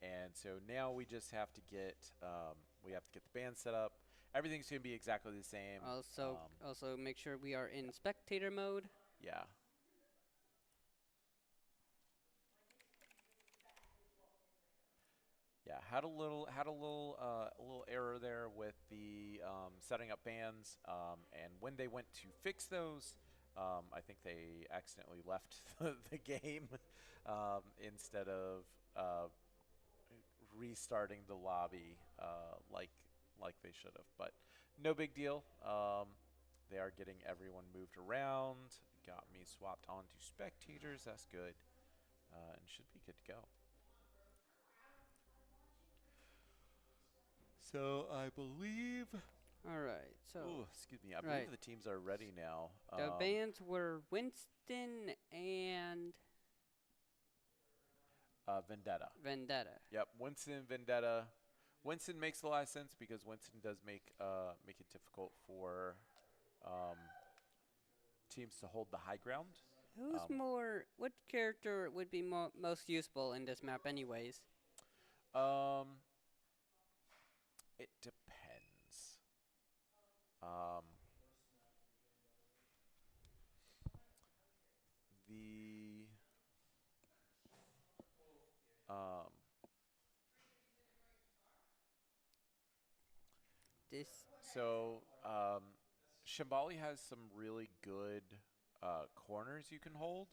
And so now we just have to get the band set up. Everything's gonna be exactly the same. Also make sure we are in spectator mode. Yeah. Yeah, had a little error there with the setting up bans, and when they went to fix those, I think they accidentally left the game instead of restarting the lobby like they should have. But no big deal. They are getting everyone moved around. Got me swapped onto spectators. That's good, and should be good to go. So I believe. All right. So. Ooh, excuse me. I believe the teams are ready now. The bans were Winston and. Vendetta. Vendetta. Yep, Winston, Vendetta. Winston makes a lot of sense because Winston does make it difficult for teams to hold the high ground. What character would be most useful in this map anyways? It depends. Shambali has some really good corners you can hold,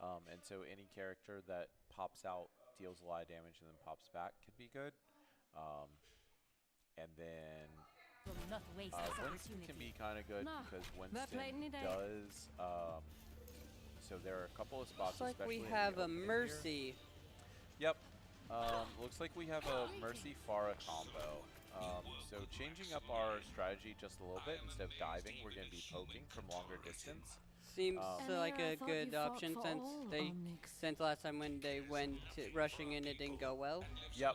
and so any character that pops out, deals a lot of damage, and then pops back could be good. And then Winston can be kind of good because Winston does. So there are a couple of spots. Looks like we have a Mercy. Yep. Looks like we have a Mercy Pharah combo. So changing up our strategy just a little bit, instead of diving, we're going to be poking from longer distance. Seems Um, like a I thought good you fought option for since all they Omnics. since last time when they went rushing in, it didn't go well. Yep,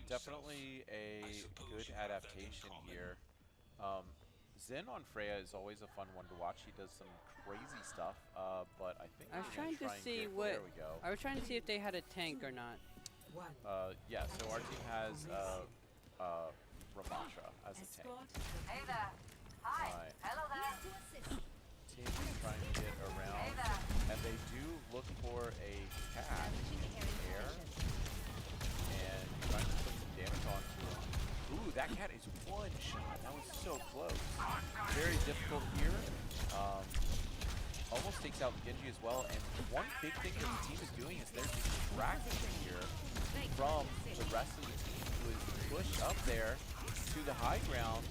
definitely a good adaptation here. Zen on Freya is always a fun one to watch. He does some crazy stuff, but I think I was we're gonna trying to try and see get, what there we go. I was trying to see if they had a tank or not. Yeah, so our team has Ramasha as a tank. Hey there. Hi. Right. Hello there. Team is trying to get around, and they do look for a cat in the air, and trying to put some damage onto him. Ooh, that cat is one shot. That was so close. Very difficult here. Almost takes out Genji as well. And one big thing that the team is doing is they're distracting here from the rest of the team, who is pushed up there to the high ground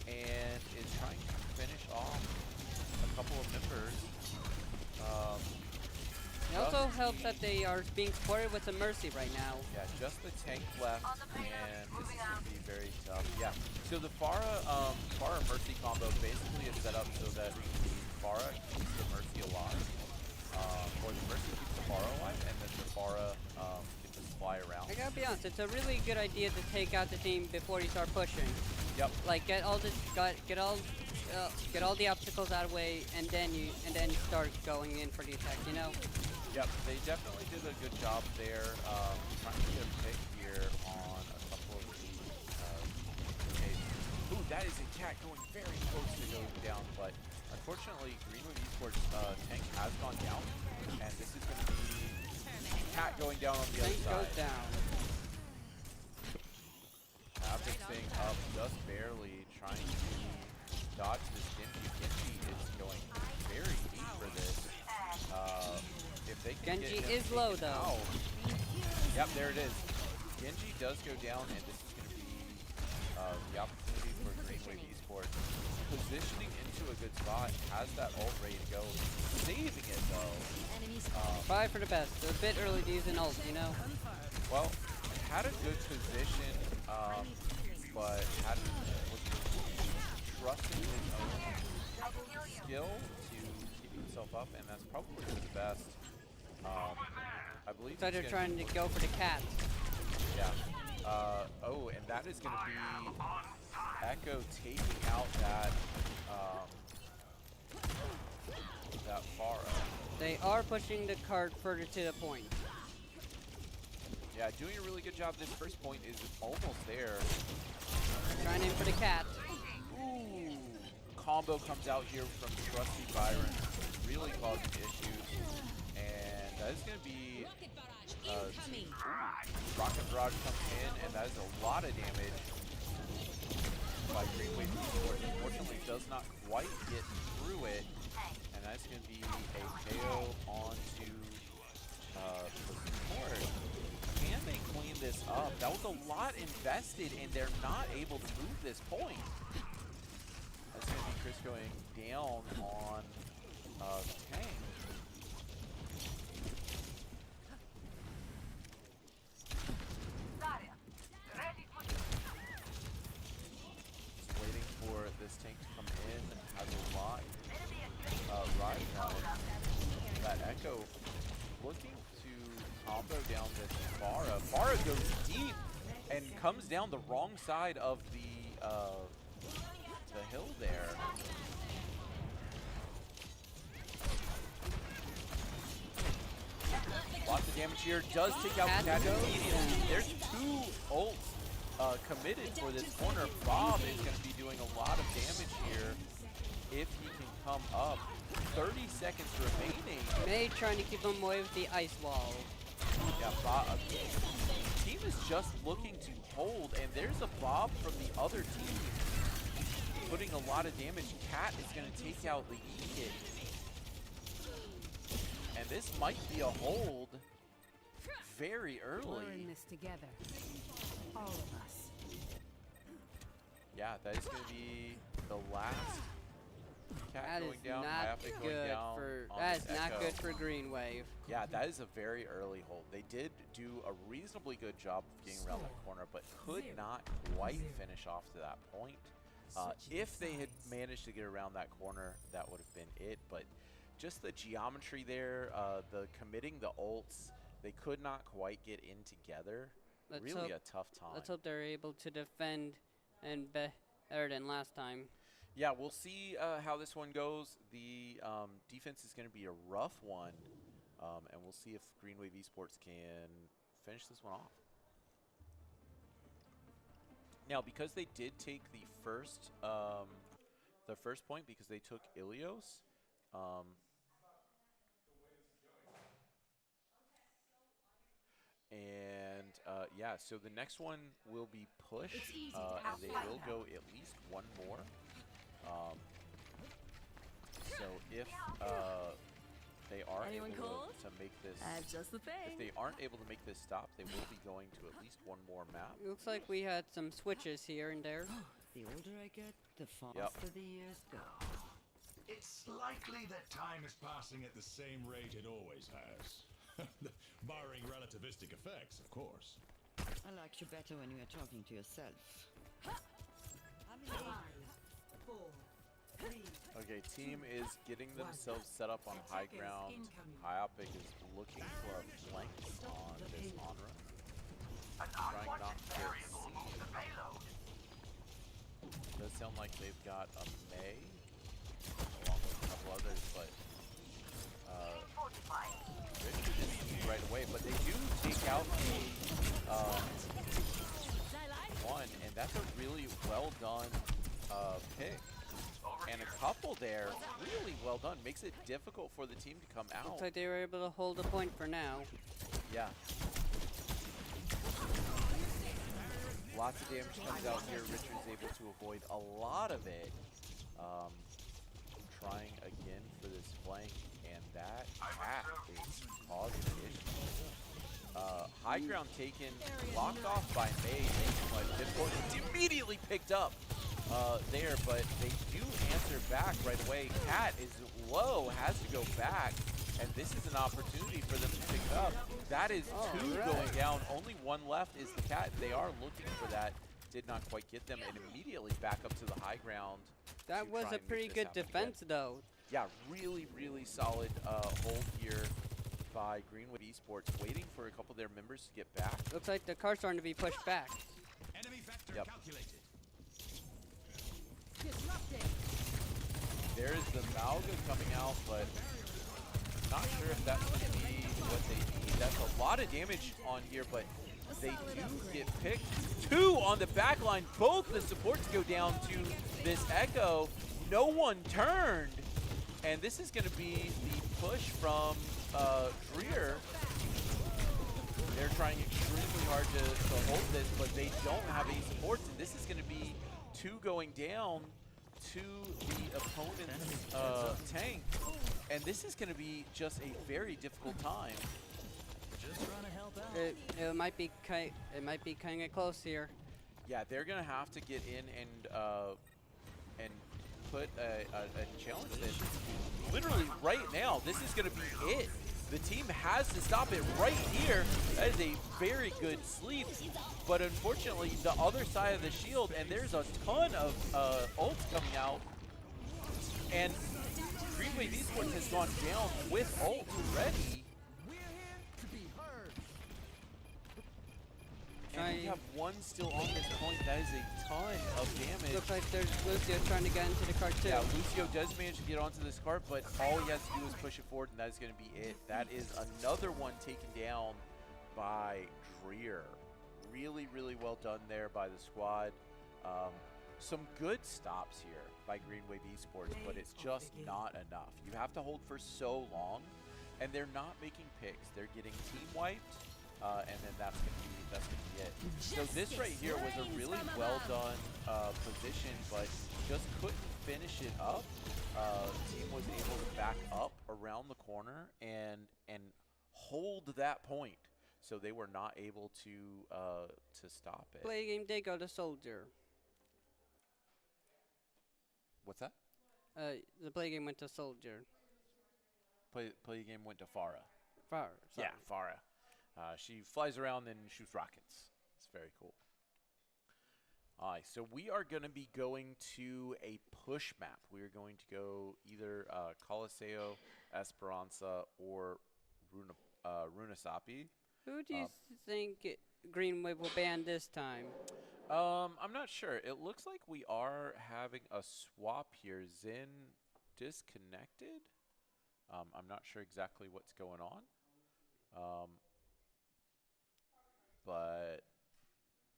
and is trying to finish off a couple of members. It also helps that they are being supported with some mercy right now. Yeah, just the tank left, and this is going to be very tough. Yeah, so the Pharah Mercy combo basically is set up so that the Pharah keeps the Mercy alive, or the Mercy keeps the Pharah alive, and then the Pharah can just fly around. I gotta be honest, it's a really good idea to take out the team before you start pushing. Yep. Like get all the obstacles out of the way, and then start going in for the attack. You know. Yep, they definitely did a good job there. Trying to get a pick here on a couple of the cases. Ooh, that is a cat going very close to going down, but unfortunately, Wave Esports tank has gone down, and this is going to be cat going down on the other Tank side. goes down. Havoc staying up just barely, trying to dodge this Genji. Genji is going very deep for this. If they can Genji get him is low taken though. out. Yep, there it is. Genji does go down, and this is going to be the opportunity for Wave Esports. Positioning into a good spot, has that ult ready to go. Saving it though. Try for the best. They're a bit early to use an ult, you know. Well, had a good position, but had trusting his own skill to keep himself up, and that's probably for the best. I believe So they're trying to go for the cat. Yeah. Oh, and that is going to be Echo taking out that that Pharah. They are pushing the card further to the point. Yeah, doing a really good job. This first point is almost there. Trying in for the cat. Ooh. Combo comes out here from Trusty Byron, really causing issues. And that is going to be Rocket Barrage comes in, and that is a lot of damage by Wave Esports. Unfortunately, does not quite get through it, and that's going to be a KO onto the support. Can they clean this up? That was a lot invested, and they're not able to move this point. That's going to be Chris going down on the tank. Just waiting for this tank to come in and have a lot ride on it. That Echo looking to combo down this Pharah. Pharah goes deep and comes down the wrong side of the hill there. Lots of damage here. Does take out the cat immediately. There's two ults committed for this corner. Bob is going to be doing a lot of damage here if he can come up. 30 seconds remaining. May trying to keep them away with the ice wall. Yeah, Bob. Team is just looking to hold, and there's a Bob from the other team putting a lot of damage. Cat is going to take out the E-Kit. And this might be a hold very early. We're in this together. All of us. Yeah, that is going to be the last Cat That going is down, not Hayapic going good down. for. on That is this not Echo. good for Green Wave. Yeah, that is a very early hold. They did do a reasonably good job of getting around that corner, but could not quite finish off to that point. If they had managed to get around that corner, that would have been it. But just the geometry there, the committing the ults, they could not quite get in together. Really a tough time. Let's hope they're able to defend and better than last time. Yeah, we'll see how this one goes. The defense is going to be a rough one, and we'll see if Green Wave Esports can finish this one off. Now, because they did take the first point, because they took Ilios, and yeah, so the next one will be push, and they will go at least one more. So if they are able to make this, if they aren't able to make this stop, they will be going to at least one more map. Looks like we had some switches here and there. The older I get, the faster the years go. It's likely that time is passing at the same rate it always has. Barring relativistic effects, of course. I like you better when you are talking to yourself. Okay, team is getting themselves set up on high ground. Hayapic is looking for a flank on this Onra. Trying not to get seized. Does sound like they've got a May, along with a couple others, but Richard is seized right away. But they do take out the one, and that's a really well done pick. And a couple there, really well done. Makes it difficult for the team to come out. Looks like they were able to hold the point for now. Yeah. Lots of damage comes out here. Richard's able to avoid a lot of it. Trying again for this flank, and that cat is causing issues. High ground taken, blocked off by May, making life difficult. It's immediately picked up there, but they do answer back right away. Cat is low, has to go back, and this is an opportunity for them to pick up. That is two going down. Only one left is the Cat. They are looking for that. Did not quite get them, and immediately back up to the high ground. That was a pretty good defense, though. Yeah, really, really solid hold here by Green Wave Esports, waiting for a couple of their members to get back. Looks like the car's starting to be pushed back. Enemy vector calculated. There's the Malga coming out, but not sure if that's going to be what they need. That's a lot of damage on here, but they do get picked. Two on the back line. Both the supports go down to this Echo. No one turned. And this is going to be the push from Dreher. They're trying extremely hard to hold this, but they don't have any supports. And this is going to be two going down to the opponent's tank. And this is going to be just a very difficult time. Just trying to help out. It might be kind of close here. Yeah, they're going to have to get in and put a challenge this. Literally right now, this is going to be it. The team has to stop it right here. That is a very good sleep. But unfortunately, the other side of the shield, and there's a ton of ults coming out. And Green Wave Esports has gone down with ults already. And we have one still on this point. That is a ton of damage. Looks like there's Lucio trying to get into the cart too. Yeah, Lucio does manage to get onto this cart, but all he has to do is push it forward, and that is going to be it. That is another one taken down by Dreher. Really, really well done there by the squad. Some good stops here by Green Wave Esports, but it's just not enough. You have to hold for so long, and they're not making picks. They're getting team wiped, and then that's gonna be it. So this right here was a really well done position, but just couldn't finish it up. Team was able to back up around the corner and hold that point. So they were not able to stop it. Play game, they go to Soldier. What's that? The play game went to Soldier. Play game went to Farah. Far. Sorry. Yeah, Farah. She flies around and shoots rockets. It's very cool. Alright, so we are going to be going to a push map. We are going to go either Coliseo, Esperanza, or Runasapi. Who do you think Green Wave will ban this time? I'm not sure. It looks like we are having a swap here. Zen disconnected. I'm not sure exactly what's going on. But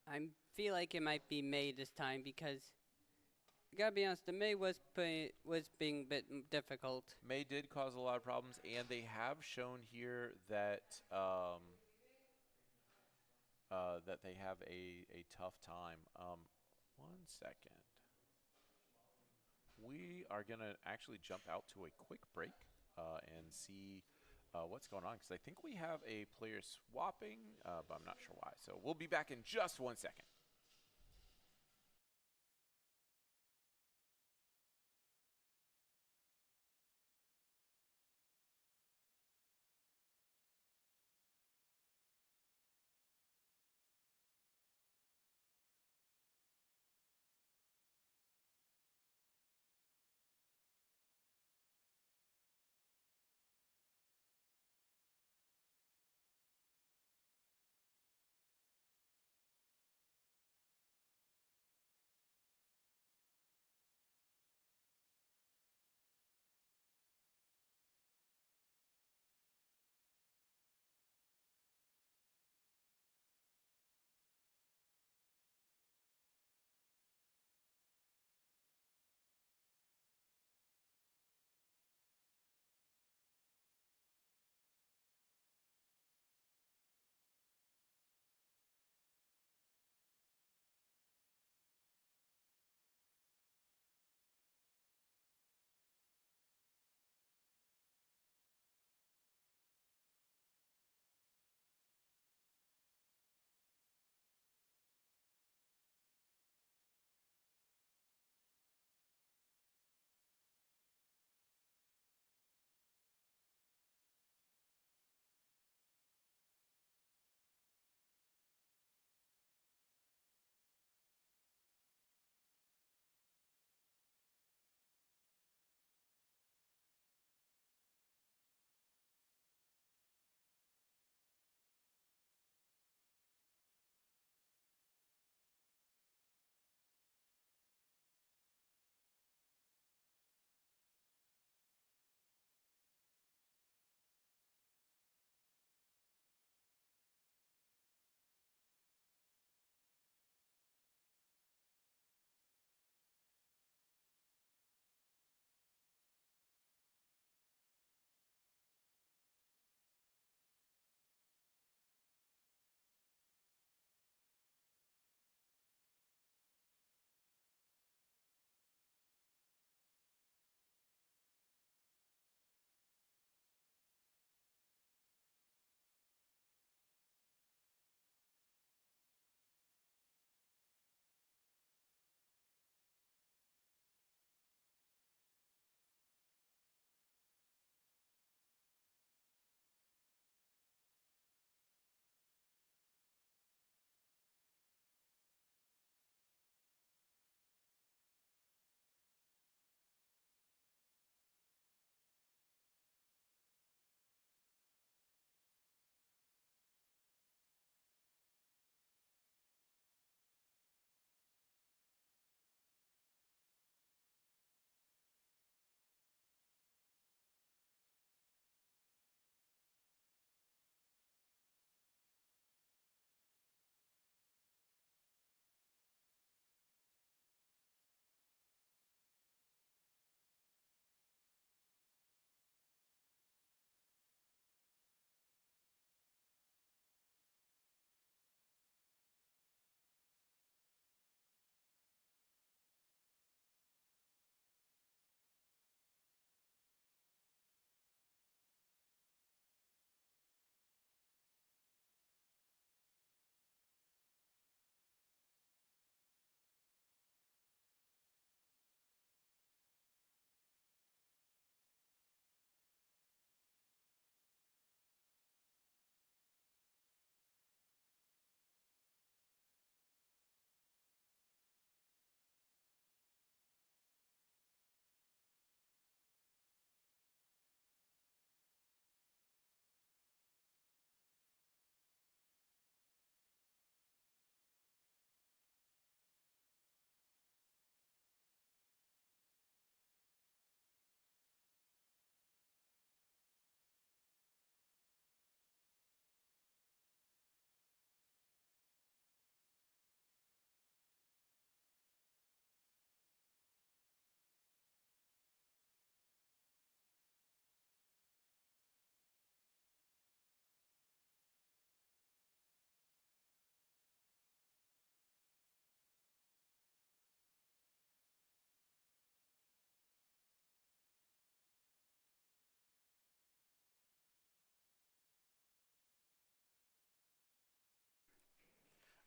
I feel like it might be May this time because I gotta be honest, the May was being a bit difficult. May did cause a lot of problems, and they have shown here that that they have a tough time. 1 second. We are gonna actually jump out to a quick break and see what's going on, because I think we have a player swapping, but I'm not sure why. So we'll be back in just 1 second.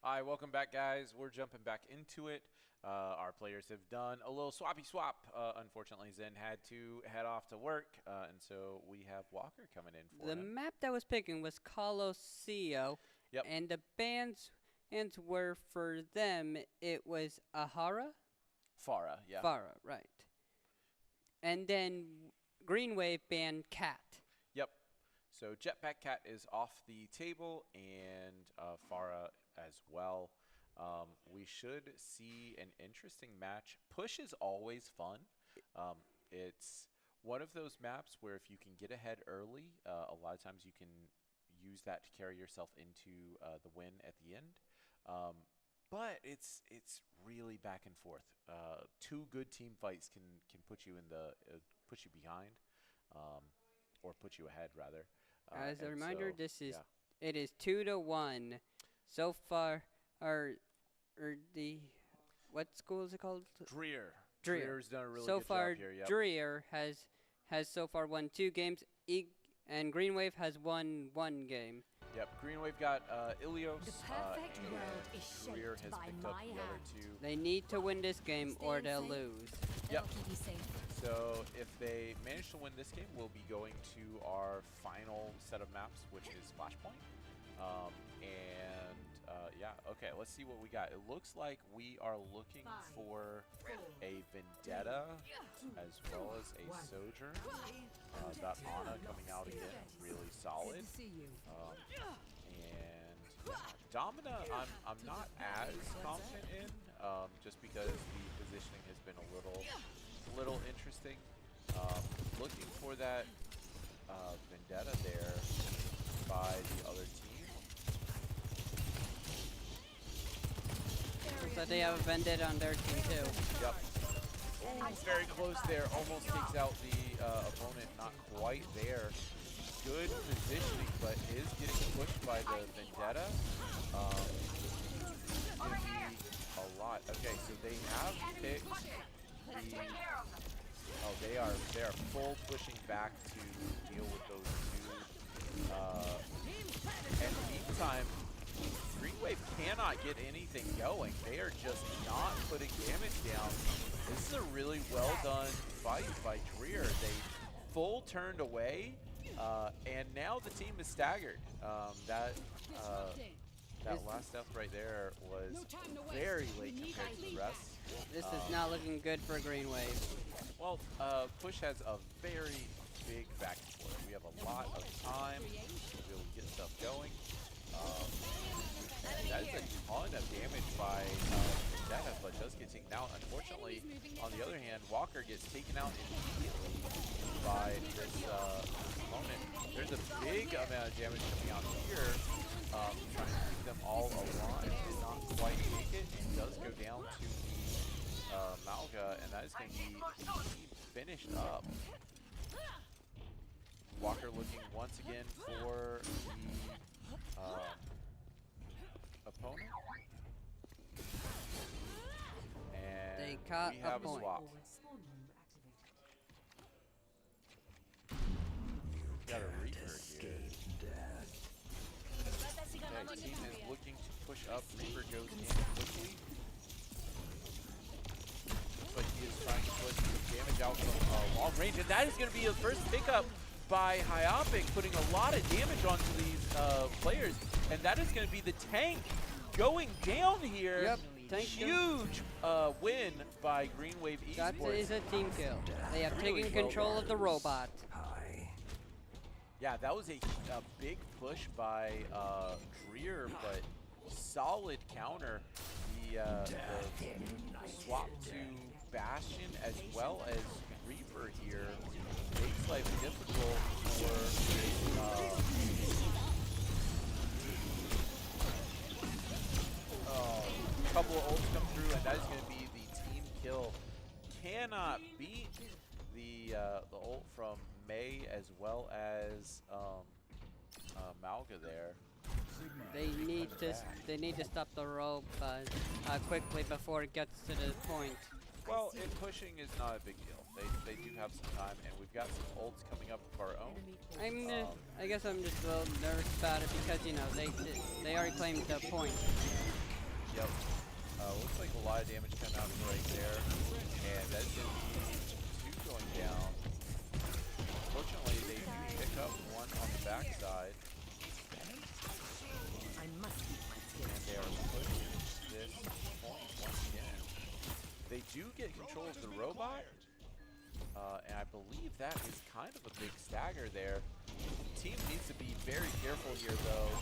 Hi, welcome back, guys. We're jumping back into it. Our players have done a little swappy swap. Unfortunately, Zen had to head off to work, and so we have Walker coming in for The him. map that was picking was Coloseo, Yep. and the bands were for them. It was Ahara, Farah, yeah. Farah, right? And then Green Wave banned Cat. Yep. So Jetpack Cat is off the table, and Farah as well. We should see an interesting match. Push is always fun. It's one of those maps where if you can get ahead early, a lot of times you can use that to carry yourself into the win at the end. But it's really back and forth. Two good team fights can put you in the put you behind, or put you ahead rather. As a reminder, so, this is yeah. it is 2-1 so far. Or the what school is it called? Dreher. Dreher. Dreher's done a really So good far, job here. Yep. Dreher has so far won 2 games, and Green Wave has won 1 game. Yep. Green Wave got Ilios, The perfect and world is Dreher shaped has by picked up my the other hand. 2. They need to win this game or they'll lose. Yep. That'll keep you safe. So if they manage to win this game, we'll be going to our final set of maps, which is Flashpoint. Yeah, okay, let's see what we got. It looks like we are looking for a Vendetta as well as a Sojourn. That Ana coming out again, really solid. Good to see you. And Domina, I'm not as confident in, just because the positioning has been a little interesting. Looking for that Vendetta there by the other team. So they have a Vendetta on their team too. Yep. Oh, very close there. Almost takes out the opponent. Not quite there. Good positioning, but is getting pushed by the Vendetta. Gonna be a lot. Okay, so they have picked the. Oh, they are full pushing back to deal with those 2. And meantime, Green Wave cannot get anything going. They are just not putting damage down. This is a really well done fight by Dreher. They full turned away, and now the team is staggered. That last death right there was very late compared to the rest. This is not looking good for Green Wave. Well, Push has a very big back and forth. We have a lot of time to really get stuff going. That is a ton of damage by Vendetta, but does get taken out. Unfortunately, on the other hand, Walker gets taken out immediately by this opponent. There's a big amount of damage coming out here. Trying to keep them all alive. Did not quite make it, and does go down to the Malga, and that is going to be finished up. Walker looking once again for the opponent. And They caught we have a point. swap. Got a Reaper here. Okay, team is looking to push up. Reaper goes in quickly. But he is trying to put some damage out from long range. And that is going to be the first pickup by Hyopic, putting a lot of damage onto these players. And that is going to be the tank going down here. Yep, tank Huge win by Green Wave Esports. That is a team kill. They have Really taken well control done. of the robot. Yeah, that was a big push by Dreher, but solid counter. The swap to Bastion as well as Reaper here makes life difficult for a couple of ults come through, and that is going to be the team kill. Cannot beat the ult from May as well as Malga there. They need to stop the robot quickly before it gets to the point. Well, pushing is not a big deal. They do have some time, and we've got some ults coming up of our own. I guess I'm just a little nervous about it because you know they already claimed the point. Yep. Looks like a lot of damage coming out right there. And that's going to be 2 going down. Fortunately, they do pick up 1 on the backside. I must keep my skills. And they are pushing this point once again. They do get control of the robot. And I believe that is kind of a big stagger there. The team needs to be very careful here, though.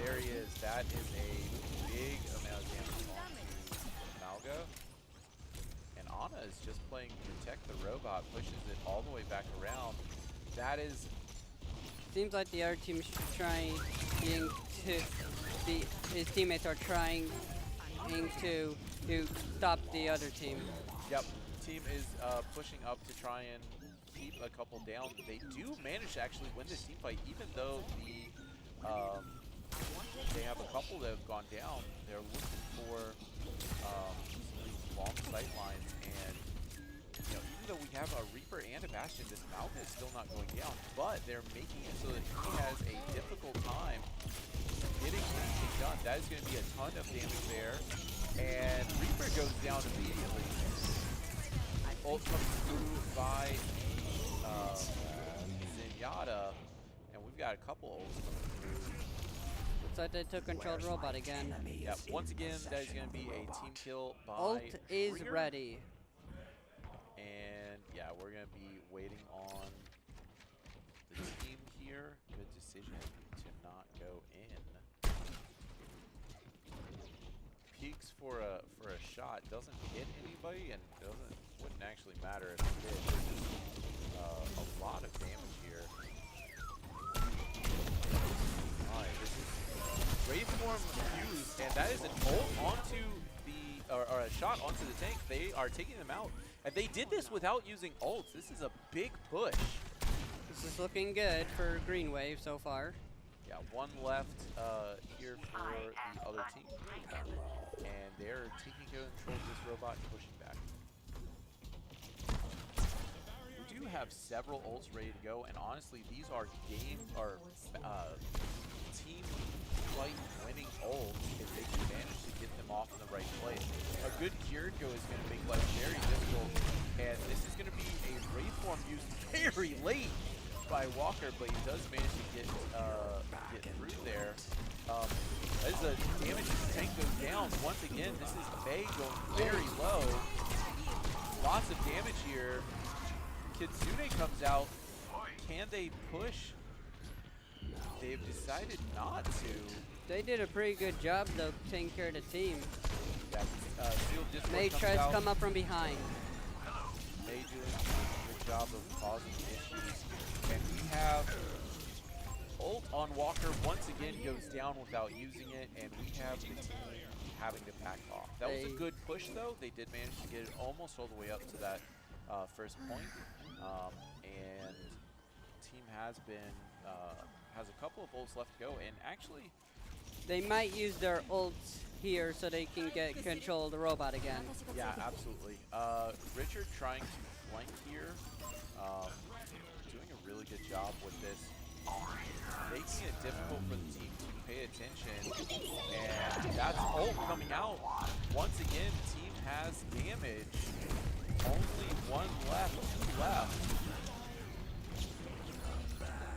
There he is. That is a big amount of damage onto Malga. And Ana is just playing Protect the Robot, pushes it all the way back around. That is... Seems like the other team is trying to... his teammates are trying to stop the other team. Yep. Team is pushing up to try and keep a couple down. They do manage to actually win this team fight, even though they have a couple that have gone down. They're looking for these long sight lines, and even though we have a Reaper and a Bastion, this Malga is still not going down, but they're making it so that he has a difficult time getting anything done. That is going to be a ton of damage there, and Reaper goes down immediately. Ult comes through by Zenyatta, and we've got a couple ults coming through. Looks like they took control of the robot again. Yep, once again, that is going to be a team kill by Ult is Dreher. ready. And yeah, we're going to be waiting on the team here. Good decision to not go in. Peeks for a shot, doesn't hit anybody, and wouldn't actually matter if it did. There's just a lot of damage here. Alright, this is Waveform used, and that is an ult onto the, or a shot onto the tank. They are taking them out, and they did this without using ults. This is a big push. This is looking good for Green Wave so far. Yeah, 1 left here for the other team. And they're taking control of this robot and pushing back. We do have several ults ready to go, and honestly, these are team fight winning ults if they can manage to get them off in the right place. A good Kiriko is going to make life very difficult, and this is going to be a Waveform used very late by Walker, but he does manage to get through there. As the damage tank goes down, once again, this is Mei going very low. Lots of damage here. Kitsune comes out. Can they push? They've decided not to. They did a pretty good job, though, taking care of the team. Yeah, Sealed Discord Mei comes tries to out. come up from behind. Mei doing a good job of causing issues. And we have ult on Walker once again goes down without using it, and we have the team having to back off. That was a good push, though. They did manage to get it almost all the way up to that first point, and team has a couple of ults left to go, and actually They might use their ults here so they can get control of the robot again. yeah, absolutely. Richard trying to flank here, doing a really good job with this, making it difficult for the team to pay attention, and that's ult coming out. Once again, team has damage. Only 1 left, 2 left.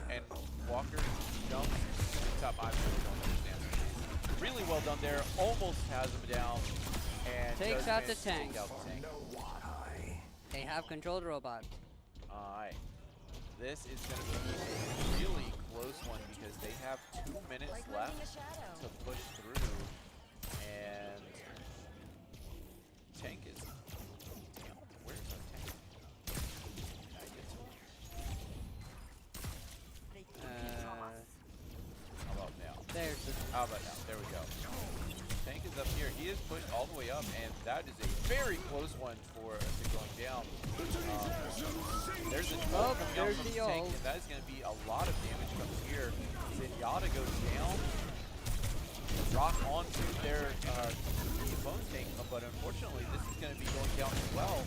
And Walker jumps top. I really don't understand. Really well done there. Almost has him down. And Takes does out the manage to tank. take out the tank. They have control of the robot. Alright. This is going to be a really close one because they have 2 minutes left to push through. And tank is... Damn, where's our tank? Can I get to him? How about now? There's the How about now? There we go. Tank is up here. He is pushed all the way up, and that is a very close one for it going down. There's a ult coming out there's from the the tank, ult. and that is going to be a lot of damage comes here. Zenyatta goes down, rock onto their opponent's tank, but unfortunately, this is going to be going down as well.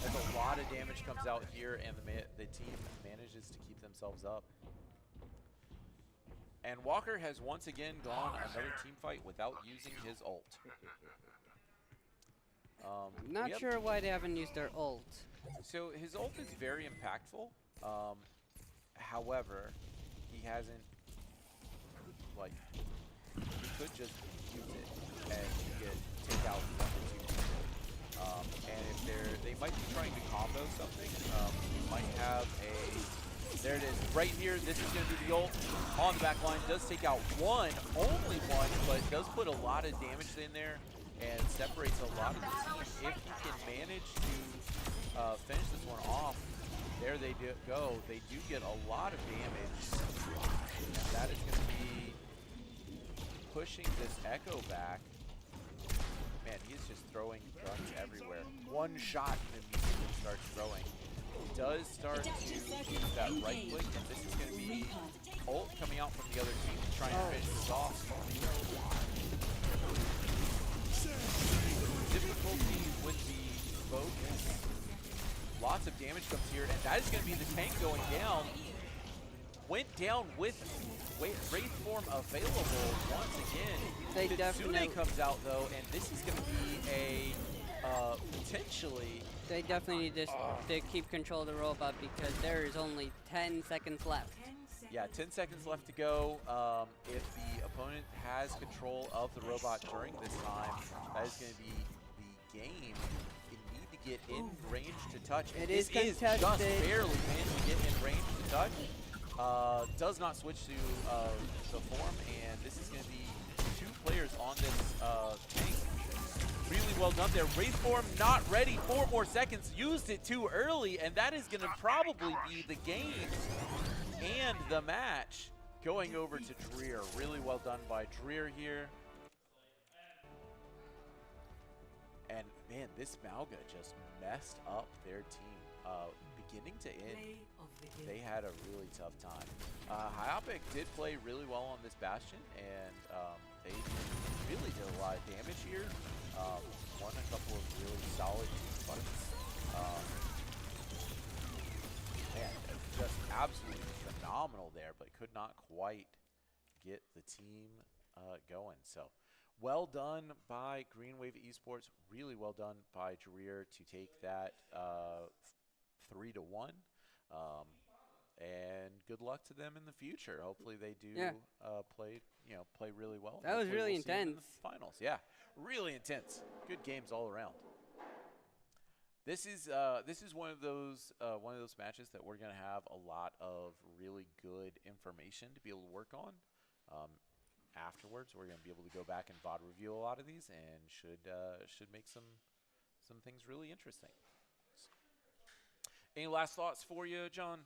As a lot of damage comes out here, and the team manages to keep themselves up. And Walker has once again gone another team fight without using his ult. I'm not sure why they haven't used their ult. So his ult is very impactful. However, he hasn't, like, he could just use it and take out 1 or 2 people. And if they might be trying to combo something. You might have there it is, right here. This is going to be the ult on the back line. Does take out only one, but does put a lot of damage in there and separates a lot of the team. If he can manage to finish this one off, there they go. They do get a lot of damage. And that is going to be pushing this Echo back. Man, he's just throwing guns everywhere. One shot and immediately starts throwing. Does start to use that right click, and this is going to be ult coming out from the other team to try and finish this off. Difficulty with the focus. Lots of damage comes here, and that is going to be the tank going down. Went down with Wraith form available once again. They definitely comes out though, and this is going to be a potentially. They definitely need to keep control of the robot because there is only 10 seconds left. Yeah, 10 seconds left to go. If the opponent has control of the robot during this time, that is going to be the game. You need to get in range to touch. It this is just contested. barely managed to get in range to touch. Does not switch to the form, and this is going to be 2 players on this tank. Really well done there. Wraith form not ready. 4 more seconds. Used it too early, and that is going to probably be the game and the match going over to Dreher. Really well done by Dreher here. And man, this Mauga just messed up their team. Beginning to end, they had a really tough time. Hyopic did play really well on this Bastion, and they really did a lot of damage here. Won a couple of really solid fights. Man, just absolutely phenomenal there, but could not quite get the team going. So, well done by Green Wave Esports. Really well done by Dreher to take that 3-1. And good luck to them in the future. Hopefully they do play really well. That was really we'll see them in intense. the finals, yeah, really intense. Good games all around. This is one of those matches that we're gonna have a lot of really good information to be able to work on. Afterwards, we're gonna be able to go back and VOD review a lot of these, and should make some things really interesting. Any last thoughts for you, John?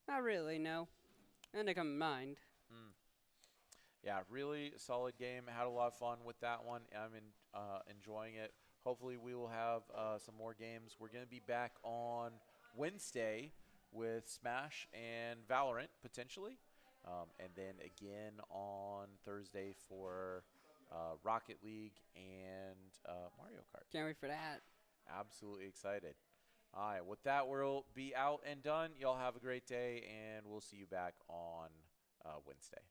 Not really, no. None to come to mind. Yeah, really solid game. Had a lot of fun with that one. I'm enjoying it. Hopefully we will have some more games. We're going to be back on Wednesday with Smash and Valorant, potentially. And then again on Thursday for Rocket League and Mario Kart. Can't wait for that. Absolutely excited. All right, with that, we'll be out and done. Y'all have a great day, and we'll see you back on Wednesday.